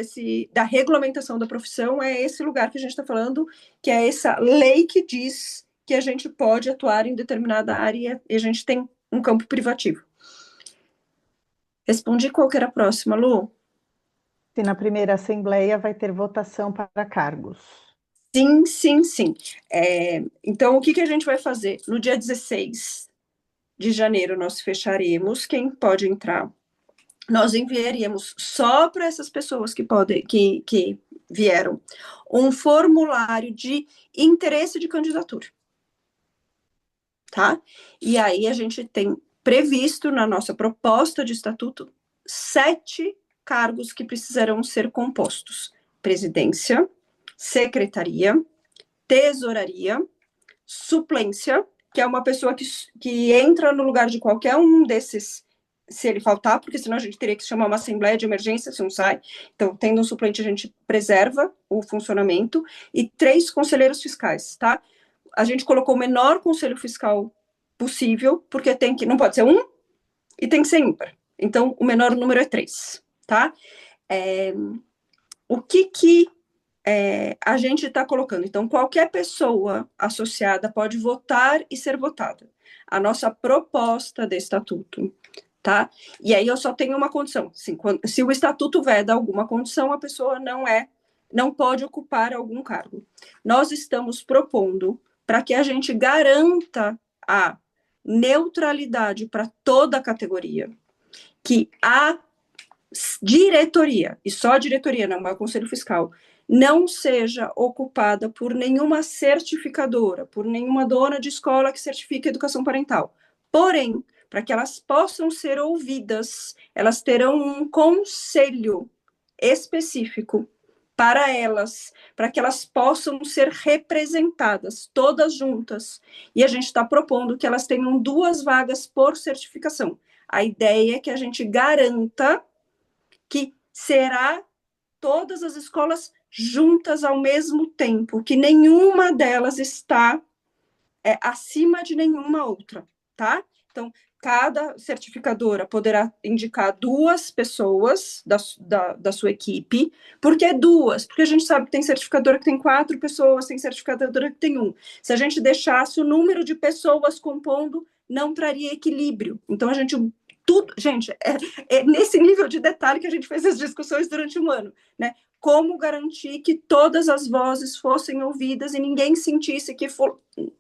da regulamentação da profissão, é esse lugar que a gente está falando, que é essa lei que diz que a gente pode atuar em determinada área e a gente tem um campo privativo. Respondi qual que era a próxima, Lu? Se na primeira assembleia vai ter votação para cargos. Sim, sim, sim. Então, o que a gente vai fazer? No dia 16 de janeiro, nós fecharemos quem pode entrar. Nós enviaríamos só para essas pessoas que vieram um formulário de interesse de candidatura. Tá? E aí a gente tem previsto na nossa proposta de estatuto 7 cargos que precisarão ser compostos: presidência, secretaria, tesouraria, suplência, que é uma pessoa que entra no lugar de qualquer um desses, se ele faltar, porque senão a gente teria que chamar uma assembleia de emergência se um sai. Então, tendo um suplente, a gente preserva o funcionamento. E 3 conselheiros fiscais, tá? A gente colocou o menor conselho fiscal possível, porque não pode ser 1 e tem que ser ímpar. Então, o menor número é 3, tá? O que a gente está colocando? Então, qualquer pessoa associada pode votar e ser votada. A nossa proposta de estatuto, tá? E aí eu só tenho uma condição. Assim, se o estatuto veda alguma condição, a pessoa não pode ocupar algum cargo. Nós estamos propondo para que a gente garanta a neutralidade para toda a categoria. que a diretoria, e só a diretoria, não é o Conselho Fiscal, não seja ocupada por nenhuma certificadora, por nenhuma dona de escola que certifique educação parental. Porém, para que elas possam ser ouvidas, elas terão um conselho específico para elas, para que elas possam ser representadas, todas juntas. E a gente está propondo que elas tenham 2 vagas por certificação. A ideia é que a gente garanta que será todas as escolas juntas ao mesmo tempo, que nenhuma delas está acima de nenhuma outra, tá? Então, cada certificadora poderá indicar 2 pessoas da sua equipe. Por que 2? Porque a gente sabe que tem certificadora que tem 4 pessoas, tem certificadora que tem 1. Se a gente deixasse o número de pessoas compondo, não traria equilíbrio. Então, a gente... Gente, é nesse nível de detalhe que a gente fez as discussões durante um ano, né? Como garantir que todas as vozes fossem ouvidas e ninguém sentisse que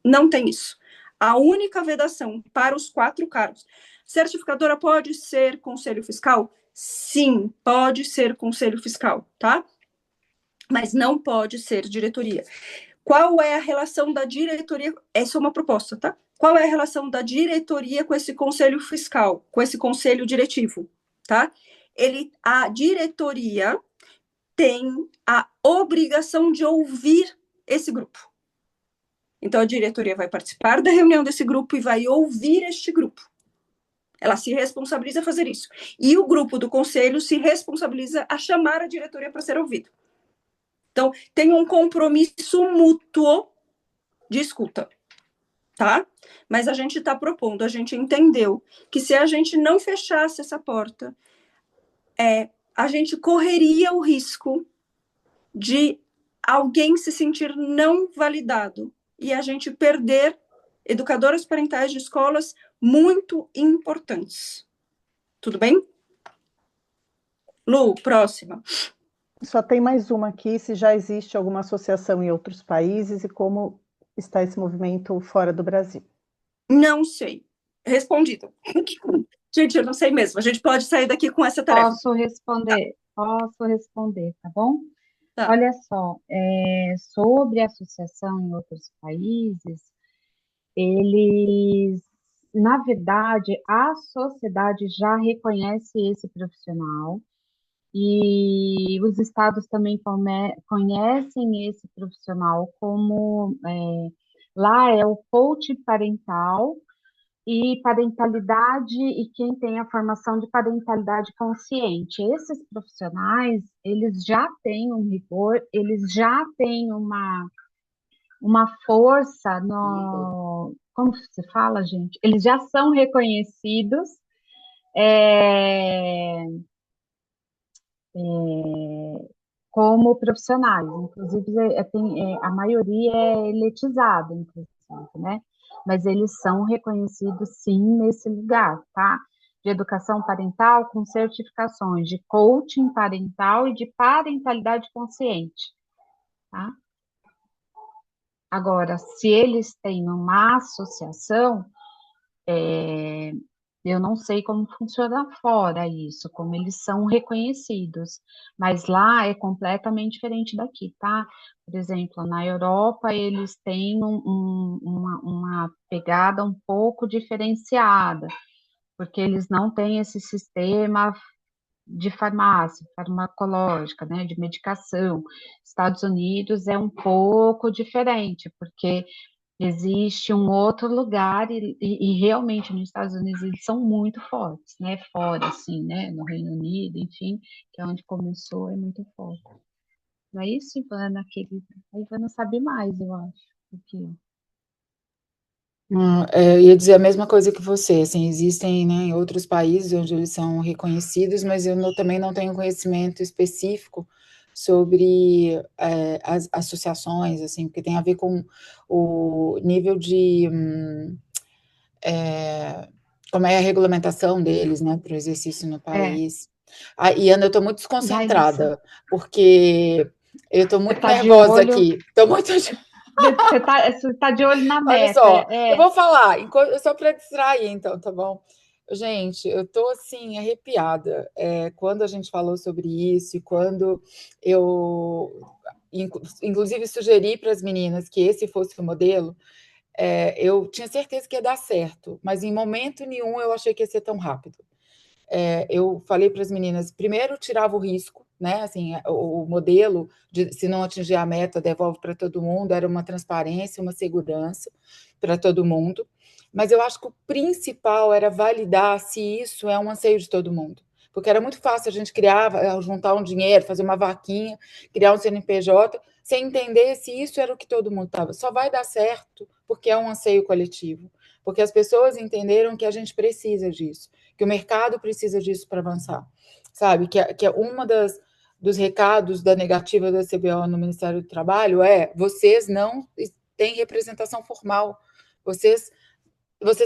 não tem isso. A única vedação para os 4 cargos. Certificadora pode ser conselho fiscal? Sim, pode ser conselho fiscal, tá? Mas não pode ser diretoria. Qual é a relação da diretoria? Essa é uma proposta, tá? Qual é a relação da diretoria com esse conselho fiscal, com esse conselho diretivo, tá? A diretoria tem a obrigação de ouvir esse grupo. Então, a diretoria vai participar da reunião desse grupo e vai ouvir este grupo. Ela se responsabiliza a fazer isso. E o grupo do conselho se responsabiliza a chamar a diretoria para ser ouvido. Então, tem um compromisso mútuo de escuta, tá? Mas a gente está propondo, a gente entendeu que se a gente não fechasse essa porta, a gente correria o risco de alguém se sentir não validado e a gente perder educadoras parentais de escolas muito importantes. Tudo bem? Lu, próxima. Só tem mais uma aqui, se já existe alguma associação em outros países e como está esse movimento fora do Brasil. Não sei. Respondido. Gente, eu não sei mesmo. A gente pode sair daqui com essa tarefa. Posso responder, tá bom? Tá. Olha só, sobre a associação em outros países, eles, na verdade, a sociedade já reconhece esse profissional e os estados também conhecem esse profissional como, lá é o coach parental e parentalidade e quem tem a formação de parentalidade consciente. Esses profissionais, eles já têm um rigor, eles já têm uma força no... Como se fala, gente? Eles já são reconhecidos como profissionais. Inclusive, a maioria é elitizada, inclusive, né? Mas eles são reconhecidos, sim, nesse lugar, tá? De educação parental com certificações de coaching parental e de parentalidade consciente, tá? Agora, se eles têm uma associação, eu não sei como funciona fora isso, como eles são reconhecidos, mas lá é completamente diferente daqui, tá? Por exemplo, na Europa eles têm uma pegada um pouco diferenciada, porque eles não têm esse sistema de farmácia, farmacológica, né, de medicação. Estados Unidos é um pouco diferente, porque existe um outro lugar e realmente nos Estados Unidos eles são muito fortes, né? Fora, assim, né? No Reino Unido, enfim, que é onde começou, é muito forte. Não é isso, Ivana, querida? A Ivana sabe mais, eu acho, do que eu. Eu ia dizer a mesma coisa que você, assim, existem, né, em outros países onde eles são reconhecidos, mas eu também não tenho conhecimento específico sobre as associações, assim, porque tem a ver com o nível de como é a regulamentação deles, né, para o exercício no país. E Ana, eu estou muito desconcentrada, porque eu estou muito nervosa aqui. Estou muito... Você tá de olho na meta. Olha só, eu vou falar, só para distrair, então, tá bom? Gente, eu tô assim arrepiada. Quando a gente falou sobre isso e quando eu, inclusive, sugeri para as meninas que esse fosse o modelo, eu tinha certeza que ia dar certo, mas em momento nenhum eu achei que ia ser tão rápido. Eu falei para as meninas, primeiro tirava o risco, né? Assim, o modelo de se não atingir a meta, devolve para todo mundo, era uma transparência, uma segurança para todo mundo. Mas eu acho que o principal era validar se isso é um anseio de todo mundo. Porque era muito fácil a gente criar, juntar um dinheiro, fazer uma vaquinha, criar um CNPJ, sem entender se isso era o que todo mundo estava. Só vai dar certo porque é um anseio coletivo. Porque as pessoas entenderam que a gente precisa disso, que o mercado precisa disso para avançar, sabe? Que é uma dos recados da negativa da CBO no Ministério do Trabalho vocês não têm representação formal, vocês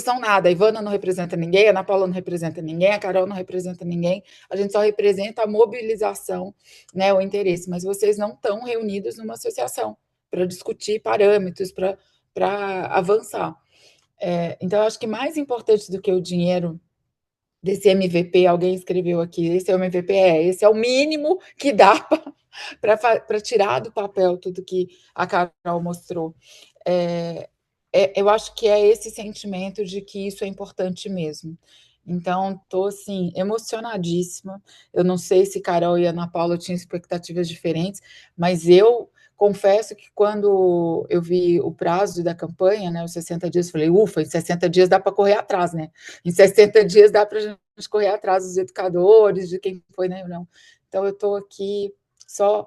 são nada, a Ivana não representa ninguém, a Ana Paula não representa ninguém, a Carol não representa ninguém, a gente só representa a mobilização, né, o interesse, mas vocês não estão reunidos numa associação para discutir parâmetros, para avançar. Então, eu acho que mais importante do que o dinheiro desse MVP, alguém escreveu aqui, esse é o MVP, esse é o mínimo que dá para tirar do papel tudo que a Carol mostrou. Eu acho que é esse sentimento de que isso é importante mesmo. Então, estou, assim, emocionadíssima. Eu não sei se Carol e Ana Paula tinham expectativas diferentes, mas eu confesso que quando eu vi o prazo da campanha, né, os 60 dias, falei, ufa, em 60 dias dá para correr atrás, né? Em 60 dias dá para a gente correr atrás dos educadores, de quem foi, né? Não. Então, eu estou aqui só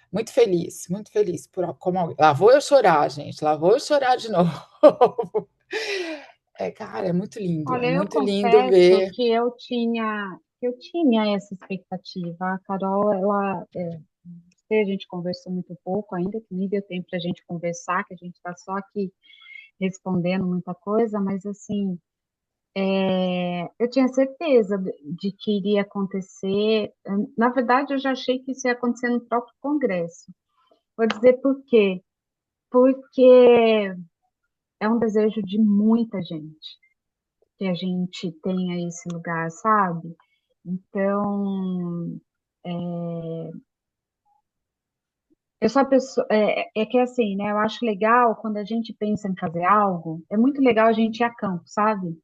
muito feliz como lá vou eu chorar, gente, lá vou eu chorar de novo. Cara, Olha, é eu muito lindo confesso ver. que eu tinha essa expectativa. A Carol, a gente conversou muito pouco ainda, que nem deu tempo para a gente conversar, que a gente está só aqui respondendo muita coisa, mas assim, eu tinha certeza de que iria acontecer. Na verdade, eu já achei que isso ia acontecer no próprio Congresso. Vou dizer por quê. Porque é um desejo de muita gente que a gente tenha esse lugar, sabe? Então, eu sou a pessoa, é que assim, né? Eu acho legal quando a gente pensa em fazer algo, é muito legal a gente ir a campo, sabe?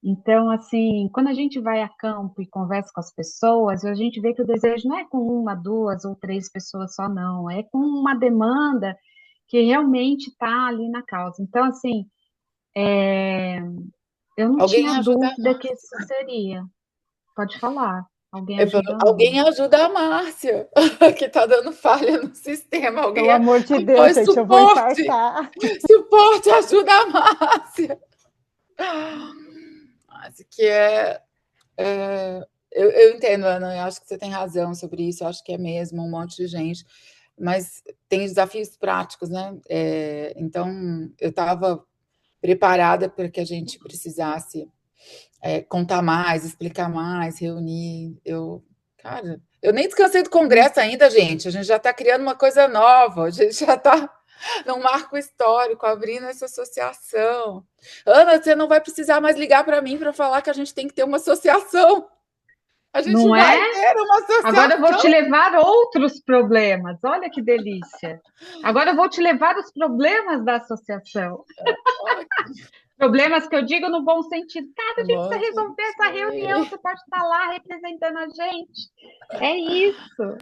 Então, assim, quando a gente vai a campo e conversa com as pessoas, a gente vê que o desejo não é com uma, duas ou três pessoas só, não, é com uma demanda que realmente está ali na causa. Então, assim, eu não Alguém tinha ajuda a dúvida que Márcia. isso seria. Pode falar. Alguém Eu falo, ajuda alguém onde? ajuda a Márcia, que está dando falha no sistema. Pelo Alguém amor de Deus, compõe gente, eu vou suporte. infartar. Suporte, ajuda a Márcia. Mas que eu entendo, Ana, eu acho que você tem razão sobre isso, eu acho que é mesmo um monte de gente, mas tem desafios práticos, né? Então, eu estava preparada para que a gente precisasse contar mais, explicar mais, reunir. Cara, eu nem descansei do Congresso ainda, gente. A gente já está criando uma coisa nova, a gente já está num marco histórico, abrindo essa associação. Ana, você não vai precisar mais ligar para mim para falar que a gente tem que ter uma associação. A gente Não vai é? ter uma Agora eu vou te associação. levar outros problemas. Olha que delícia. Agora eu vou te levar os problemas da associação. Problemas que eu digo no bom sentido. Cara, a gente precisa resolver essa reunião. Você pode estar lá representando a gente. É isso.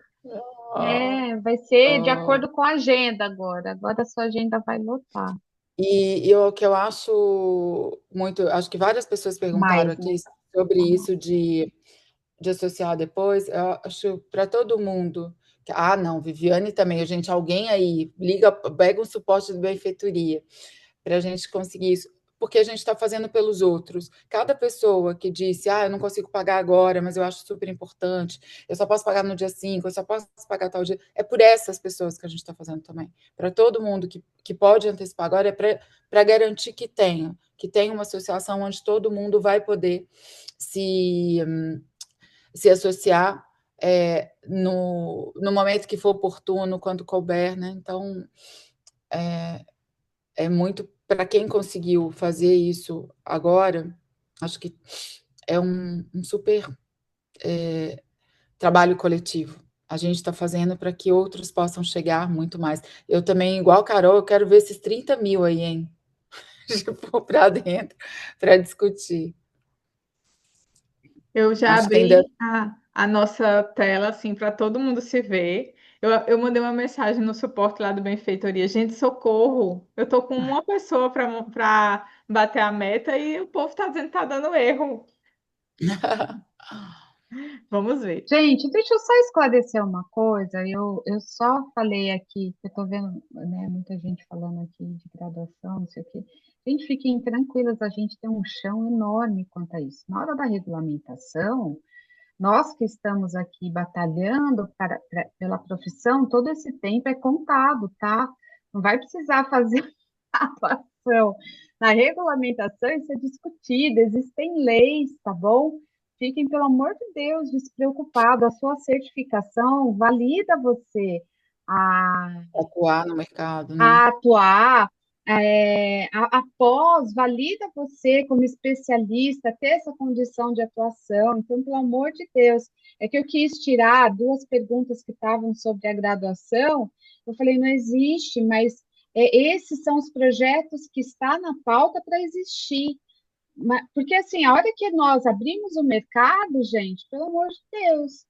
Vai ser de acordo com a agenda agora. Agora a sua agenda vai lotar. E o que eu acho muito, acho que várias pessoas perguntaram Mais, aqui né? sobre isso de associar depois, eu acho para todo mundo. Não, Viviane também, gente, alguém aí, liga, pega um suporte de benfeitoria para a gente conseguir isso, porque a gente está fazendo pelos outros. Cada pessoa que disse, eu não consigo pagar agora, mas eu acho super importante, eu só posso pagar no dia 5, eu só posso pagar tal dia, é por essas pessoas que a gente está fazendo também. Para todo mundo que pode antecipar agora, é para garantir que tenha uma associação onde todo mundo vai poder se associar no momento que for oportuno, quando couber, né? Então, é muito para quem conseguiu fazer isso agora, Acho que é um super trabalho coletivo. A gente está fazendo para que outros possam chegar muito mais. Eu também, igual a Carol, eu quero ver esses 30 mil aí, hein? Tipo, para dentro, para discutir. Eu já Acho que ainda. abri a nossa tela assim para todo mundo se ver. Eu mandei uma mensagem no suporte lá do Benfeitoria. Gente, socorro! Eu tô com uma pessoa para bater a meta e o povo tá dizendo que tá dando erro. Vamos ver. Gente, deixa eu só esclarecer uma coisa. Eu só falei aqui, que eu estou vendo, né, muita gente falando aqui de graduação, não sei o quê. Gente, fiquem tranquilas, a gente tem um chão enorme quanto a isso. Na hora da regulamentação, nós que estamos aqui batalhando pela profissão, todo esse tempo é contado, tá? Não vai precisar fazer atuação. Na regulamentação, isso é discutido, existem leis, tá bom? Fiquem, pelo amor de Deus, despreocupados. A sua certificação valida você a Atuar no mercado, né? a atuar, após, valida você como especialista, ter essa condição de atuação. Então, pelo amor de Deus, é que eu quis tirar duas perguntas que estavam sobre a graduação. Eu falei, não existe, mas esses são os projetos que está na pauta para existir. Porque, assim, a hora que nós abrimos o mercado, gente, pelo amor de Deus,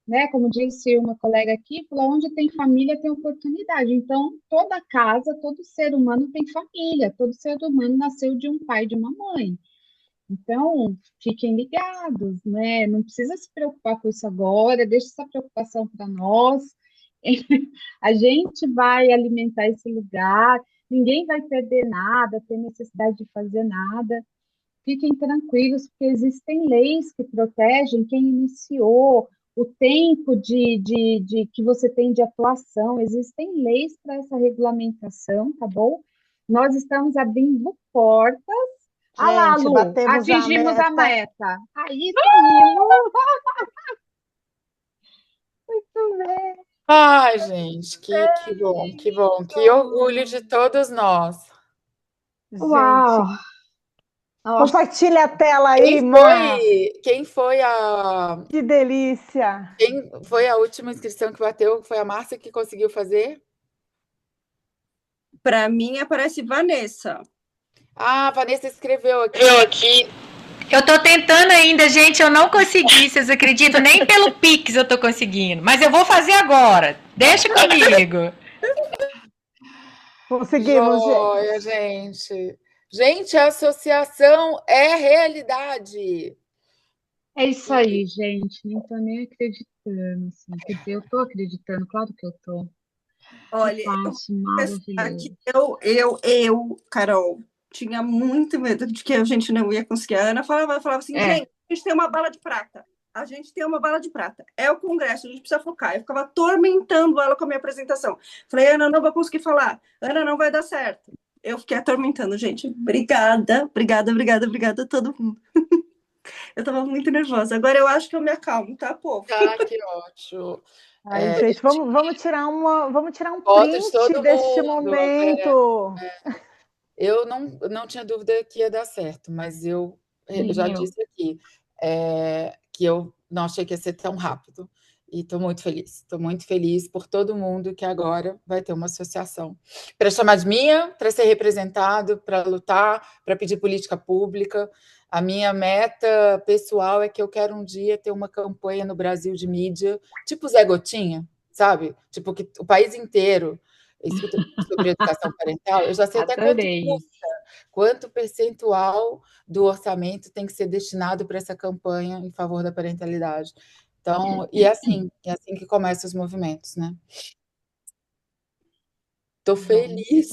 né? Como disse uma colega aqui, falou, onde tem família tem oportunidade. Então, toda casa, todo ser humano tem família, todo ser humano nasceu de um pai e de uma mãe. Então, fiquem ligados, né? Não precisa se preocupar com isso agora, deixa essa preocupação para nós. A gente vai alimentar esse lugar, ninguém vai perder nada, ter necessidade de fazer nada. Fiquem tranquilos, porque existem leis que protegem quem iniciou, o tempo de que você tem de atuação, existem leis para essa regulamentação, tá bom? Nós estamos abrindo portas. Ah lá, Gente, Lu, batemos a atingimos a meta. meta. Aí sim, Lu. Muito bem. Ai, gente, que bom, que bom. Que orgulho de todos nós. Uau! Gente, Nossa, compartilha a tela aí, Má. Quem foi a Que delícia. quem foi a última inscrição que bateu? Foi a Márcia que conseguiu fazer? Para mim aparece Vanessa. Ah, a Vanessa escreveu aqui. Eu tô tentando ainda, gente, eu não consegui, vocês acreditam? Nem pelo Pix eu tô conseguindo, mas eu vou fazer agora. Deixa comigo. Conseguimos, gente. Joia, gente. Gente, a associação é realidade. é isso aí, gente. Não tô nem acreditando, assim. Quer dizer, eu tô acreditando, claro que eu tô. Olha, Que passo maravilhoso. eu, Carol, tinha muito medo de que a gente não ia conseguir. A Ana falava assim, gente, a gente tem uma bala de prata. A gente tem uma bala de prata. É o congresso, a gente precisa focar. Eu ficava atormentando ela com a minha apresentação. Falei, Ana, não vou conseguir falar. Ana, não vai dar certo. Eu fiquei atormentando, gente. Obrigada a todo mundo. Eu tava muito nervosa. Agora eu acho que eu me acalmo, tá, povo? Tá, que ótimo. Ai, gente, vamos tirar um Foto de print todo deste mundo. momento. Eu não tinha dúvida que ia dar certo, mas eu já disse aqui que eu não achei que ia ser tão rápido. E estou muito feliz. Estou muito feliz por todo mundo que agora vai ter uma associação para chamar de minha, para ser representado, para lutar, para pedir política pública. A minha meta pessoal é que eu quero um dia ter uma campanha no Brasil de mídia, tipo Zé Gotinha, sabe? Tipo que o país inteiro escuta sobre educação parental. Eu já sei até quanto percentual do orçamento tem que ser destinado para essa campanha em favor da parentalidade. Então, é assim que começam os movimentos, né? Estou feliz.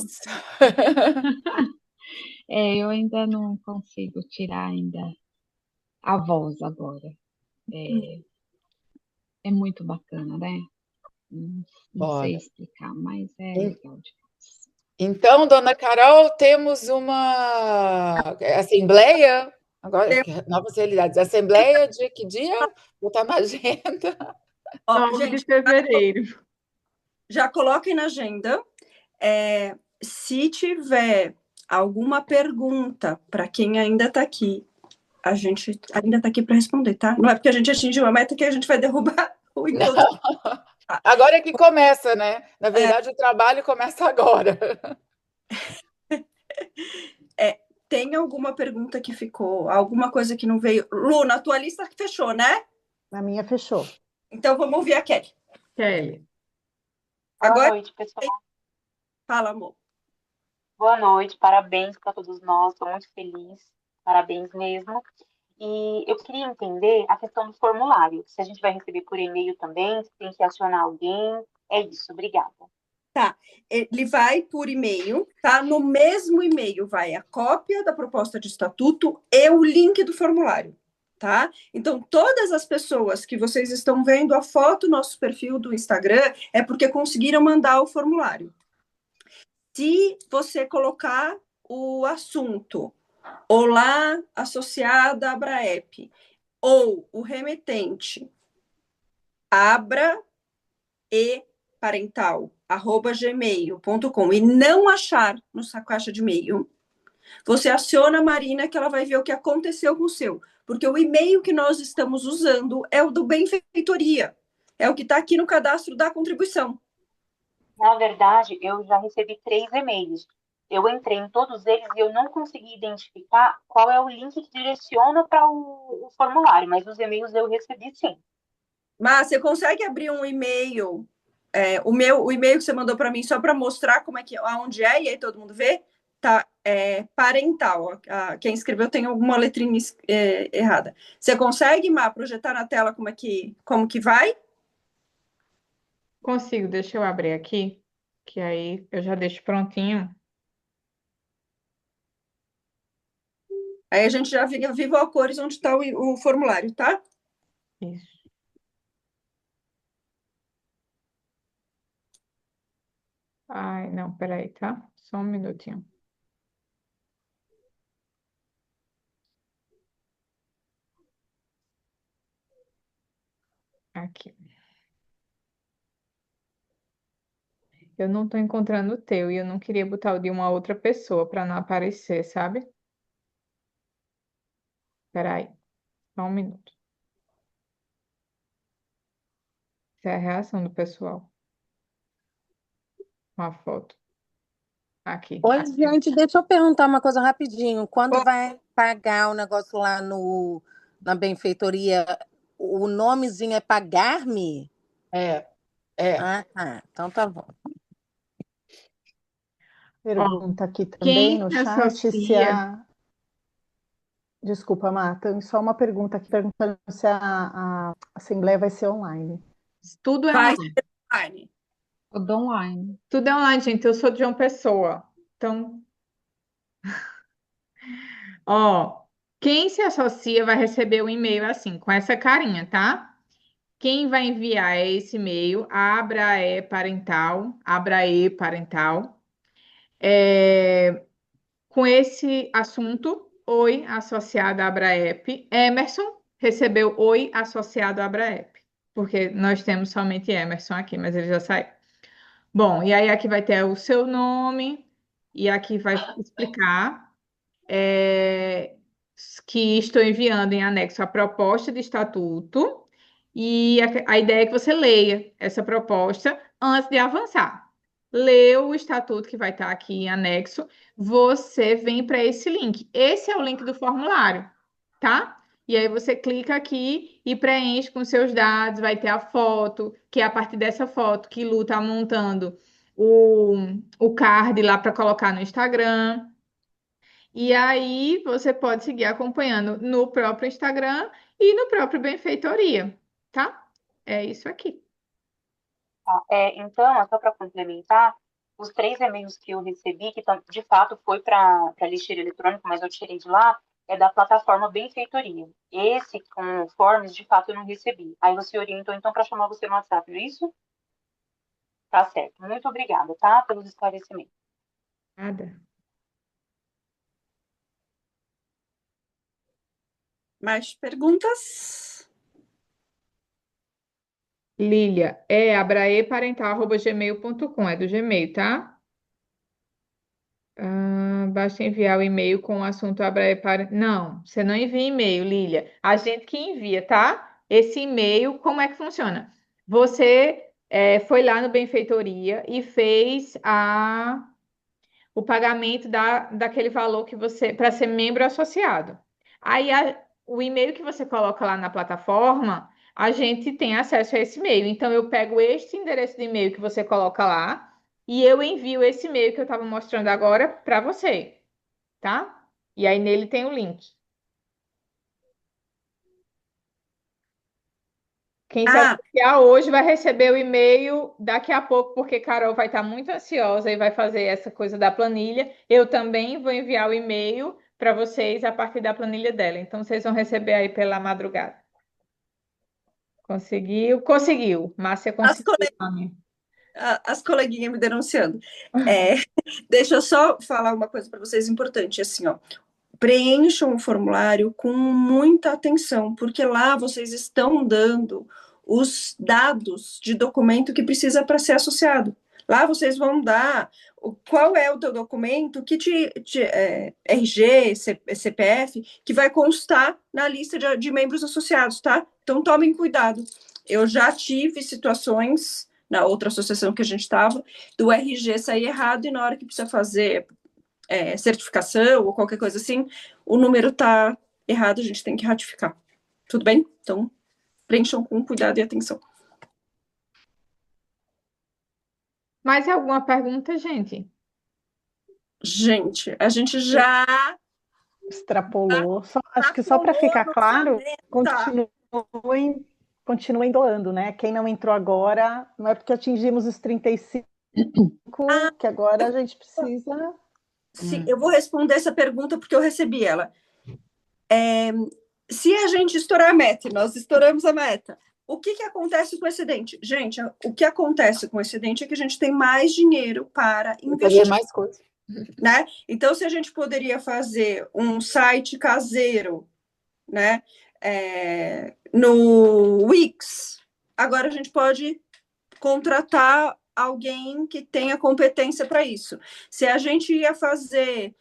Eu ainda não consigo tirar ainda a voz agora. É muito bacana, né? Não sei explicar, mas é legal demais. Então, dona Carol, temos uma assembleia, agora, novas realidades. Assembleia de que dia? Vou estar na agenda. 9 de fevereiro. Já coloquem na agenda. Se tiver alguma pergunta para quem ainda está aqui A gente ainda está aqui para responder, tá? Não é porque a gente atingiu a meta que a gente vai derrubar o encontro. Agora é que começa, né? Na verdade, o trabalho começa agora. Tem alguma pergunta que ficou? Alguma coisa que não veio? Lu, na tua lista fechou, né? Na minha fechou. Então vamos ouvir a Kelly. Kelly. Boa Agora, noite, pessoal. fala, amor. Boa noite, parabéns para todos nós, estou muito feliz, parabéns mesmo. E eu queria entender a questão do formulário, se a gente vai receber por e-mail também, se tem que acionar alguém. É isso, obrigada. Ele vai por e-mail, tá? No mesmo e-mail vai a cópia da proposta de estatuto e o link do formulário, tá? Então, todas as pessoas que vocês estão vendo a foto no nosso perfil do Instagram é porque conseguiram mandar o formulário. Se você colocar o assunto Olá, associada à Abraep, ou o remetente abra e parental@gmail.com e não achar no sua caixa de e-mail, você aciona a Marina que ela vai ver o que aconteceu com o seu, porque o e-mail que nós estamos usando é o do Benfeitoria, é o que está aqui no cadastro da contribuição. Na verdade, eu já recebi 3 e-mails. Eu entrei em todos eles e eu não consegui identificar qual é o link que direciona para o formulário, mas os e-mails eu recebi sim. Mas você consegue abrir um e-mail, o e-mail que você mandou para mim só para mostrar como é que, aonde é, e aí todo mundo vê? Tá, parental. Quem escreveu tem alguma letrinha errada. Você consegue, Má, projetar na tela como que vai? Consigo, deixa eu abrir aqui, que aí eu já deixo prontinho. Aí a gente já viva a cores onde está o formulário, tá? Isso. Ai, não, peraí, tá? Só um minutinho. Aqui. Eu não tô encontrando o teu e eu não queria botar o de uma outra pessoa para não aparecer, sabe? Peraí, só um minuto. Essa é a reação do pessoal. Uma foto. Aqui. Oi, gente, deixa eu perguntar uma coisa rapidinho. Quando vai pagar o negócio lá na benfeitoria, o nomezinho é pagar-me? É. Ah, tá. Então tá bom. Pergunta aqui também Quem no se chat se associa? a. Desculpa, Marta, só uma pergunta aqui perguntando se a Assembleia vai ser online. Tudo é Vai online. ser online. Tudo online. Tudo é online, gente. Eu sou de João Pessoa. Então, ó, quem se associa vai receber o e-mail assim, com essa carinha, tá? Quem vai enviar é esse e-mail, Abrae Parental, com esse assunto, Oi, associado à Abraep. Emerson recebeu Oi, associado à Abraep, porque nós temos somente Emerson aqui, mas ele já saiu. Bom, e aí aqui vai ter o seu nome, e aqui vai explicar é, que estou enviando em anexo a proposta de estatuto, e a ideia é que você leia essa proposta antes de avançar. Leu o estatuto que vai estar aqui em anexo, você vem para esse link. Esse é o link do formulário, tá? E aí você clica aqui e preenche com seus dados, vai ter a foto, que é a partir dessa foto que Lu está montando o card lá para colocar no Instagram. E aí você pode seguir acompanhando no próprio Instagram e no próprio Benfeitoria, tá? É isso aqui. Então, só para complementar, os 3 e-mails que eu recebi, que de fato foi para a lixeira eletrônica, mas eu tirei de lá, é da plataforma Benfeitoria. Esse, com forms, de fato, eu não recebi. Aí você orientou, então, para chamar você no WhatsApp, não é isso? Tá certo. Muito obrigada, tá? Pelos esclarecimentos. Nada. Mais perguntas? Lília, é abraeparental@gmail.com, é do Gmail, tá? Basta enviar o e-mail com o assunto abre para. Não, você não envia e-mail, Lília. A gente que envia, tá? Esse e-mail, como é que funciona? Você foi lá no Benfeitoria e fez o pagamento daquele valor que você para ser membro associado. Aí o e-mail que você coloca lá na plataforma, a gente tem acesso a esse e-mail. Então eu pego este endereço de e-mail que você coloca lá e eu envio esse e-mail que eu estava mostrando agora para você, tá? E aí nele tem o link. Quem se Ah, associar hoje vai receber o e-mail daqui a pouco, porque Carol vai estar muito ansiosa e vai fazer essa coisa da planilha. Eu também vou enviar o e-mail para vocês a partir da planilha dela. Então, vocês vão receber aí pela madrugada. Conseguiu? Conseguiu. Márcia as, conseguiu. cole... as coleguinhas me denunciando. Deixa eu só falar uma coisa para vocês importante, assim, ó. Preencham o formulário com muita atenção, porque lá vocês estão dando os dados de documento que precisa para ser associado. Lá vocês vão dar qual é o teu documento que RG, CPF, que vai constar na lista de membros associados, tá? Então tomem cuidado. Eu já tive situações na outra associação que a gente estava, do RG sair errado e na hora que precisa fazer certificação ou qualquer coisa assim, o número está errado, a gente tem que ratificar. Tudo bem? Então, preencham com cuidado e atenção. Mais alguma pergunta, gente? Gente, a gente já extrapolou. Acho que só para ficar claro, continuem doando, né? Quem não entrou agora, não é porque atingimos os 35 que agora a gente precisa. Sim, eu vou responder essa pergunta porque eu recebi ela. Se a gente estourar a meta, nós estouramos a meta, o que acontece com o excedente? Gente, o que acontece com o excedente é que a gente tem mais dinheiro para investir. Fazer mais coisas. Né? Então, se a gente poderia fazer um site caseiro, né, no Wix, agora a gente pode contratar alguém que tenha competência para isso. Se a gente ia fazer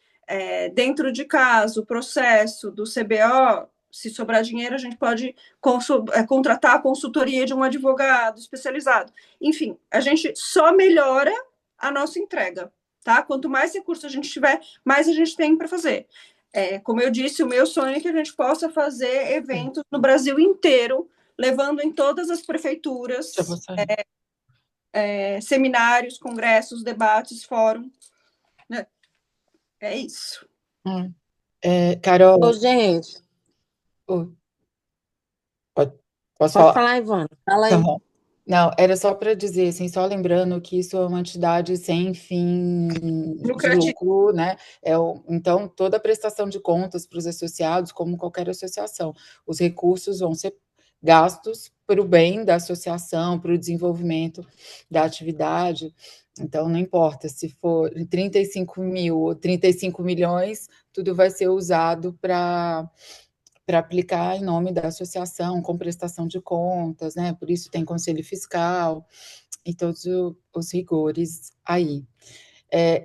dentro de casa o processo do CBO, se sobrar dinheiro, a gente pode contratar a consultoria de um advogado especializado. Enfim, a gente só melhora a nossa entrega. Tá? Quanto mais recursos a gente tiver, mais a gente tem para fazer. Como eu disse, o meu sonho é que a gente possa fazer eventos no Brasil inteiro, levando em todas as prefeituras, seminários, congressos, debates, fórum. Né? É isso. Carol. Ô, gente. Posso falar, Ivana? Fala aí. Tá. Não, era só para dizer, assim, só lembrando que isso é uma entidade sem fim de lucro, né? Então, toda a prestação de contas para os associados, como qualquer associação, os recursos vão ser gastos para o bem da associação, para o desenvolvimento da atividade. Então, não importa se for 35 mil ou 35 milhões, tudo vai ser usado para aplicar em nome da associação, com prestação de contas, né? Por isso tem conselho fiscal e todos os rigores aí.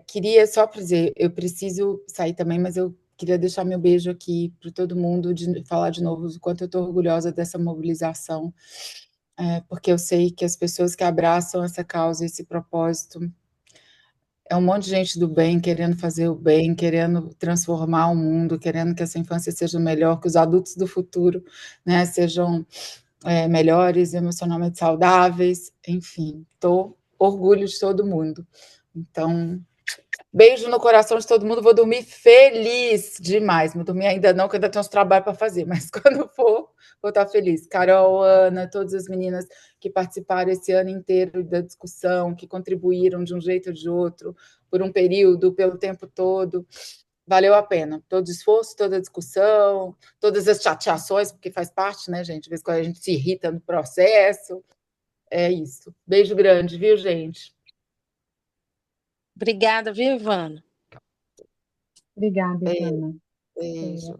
Queria só dizer, eu preciso sair também, mas eu queria deixar meu beijo aqui para todo mundo, falar de novo o quanto eu estou orgulhosa dessa mobilização, porque eu sei que as pessoas que abraçam essa causa, esse propósito, é um monte de gente do bem, querendo fazer o bem, querendo transformar o mundo, querendo que essa infância seja melhor, que os adultos do futuro, né, sejam melhores, emocionalmente saudáveis, enfim, orgulho de todo mundo. Então, beijo no coração de todo mundo, vou dormir feliz demais, não dormir ainda não, que ainda tenho uns trabalhos para fazer, mas quando for, vou estar feliz. Carol, Ana, todas as meninas que participaram esse ano inteiro da discussão, que contribuíram de um jeito ou de outro, por um período, pelo tempo todo, valeu a pena. Todo o esforço, toda a discussão, todas as chateações, porque faz parte, né, gente? Às vezes quando a gente se irrita no processo, é isso. Beijo grande, viu, gente? Obrigada, viu, Ivana? Obrigada, Ivana.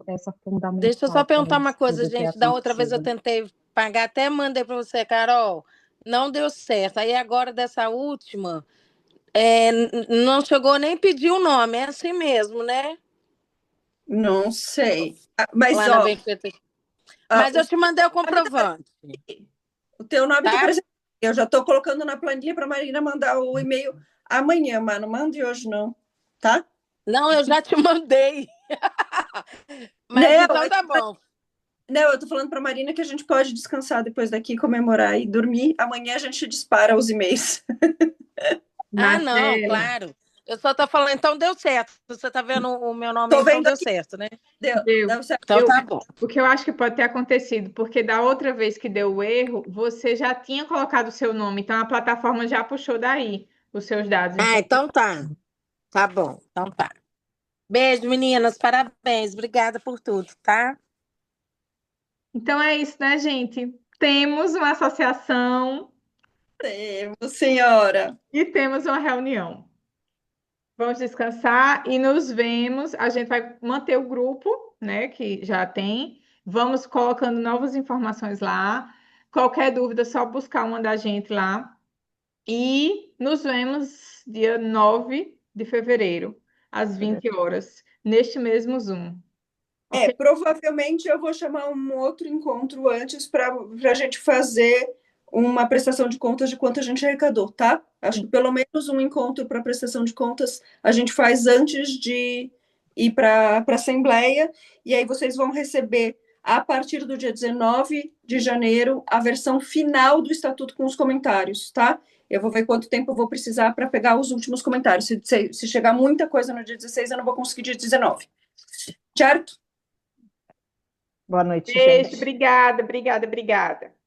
Essa fundamental. Deixa eu só perguntar uma coisa, gente. Da outra vez eu tentei pagar, até mandei para você, Carol. Não deu certo. Aí agora, dessa última, Não chegou nem pedir o nome, é assim mesmo, né? Não sei. Mas, Lá na ó, benfeitoria. Mas eu te mandei o comprovante, o teu nome está tá? presente. Eu já estou colocando na planilha para a Marina mandar o e-mail amanhã, mas não mande hoje, não. Tá? Não, eu já te mandei. Mas Não, então tá bom. Não, eu estou falando para a Marina que a gente pode descansar depois daqui, comemorar e dormir. Amanhã a gente dispara os e-mails. Ah, não, claro. Eu só tô falando, então deu certo. Você tá vendo o meu nome, Tô então vendo deu aqui. certo, né? Deu certo. Então tá bom. O que eu acho que pode ter acontecido, porque da outra vez que deu o erro, você já tinha colocado o seu nome, então a plataforma já puxou daí os seus dados. Ah, então tá. Tá bom, então tá. Beijo, meninas, parabéns. Obrigada por tudo, tá? Então é isso, né, gente? Temos uma associação Temos, senhora. e temos uma reunião. Vamos descansar e nos vemos. A gente vai manter o grupo, né, que já tem. Vamos colocando novas informações lá. Qualquer dúvida, é só buscar uma da gente lá. E nos vemos dia 9 de fevereiro, às 20 horas, neste mesmo Zoom. Ok? Provavelmente eu vou chamar um outro encontro antes para a gente fazer uma prestação de contas de quanto a gente arrecadou, tá? Acho que pelo menos um encontro para prestação de contas a gente faz antes de ir para a Assembleia, e aí vocês vão receber, a partir do dia 19 de janeiro, a versão final do Estatuto com os comentários, tá? Eu vou ver quanto tempo eu vou precisar para pegar os últimos comentários. Se chegar muita coisa no dia 16, eu não vou conseguir dia 19. Certo? Boa noite, Beijo, gente. obrigada, obrigada, obrigada.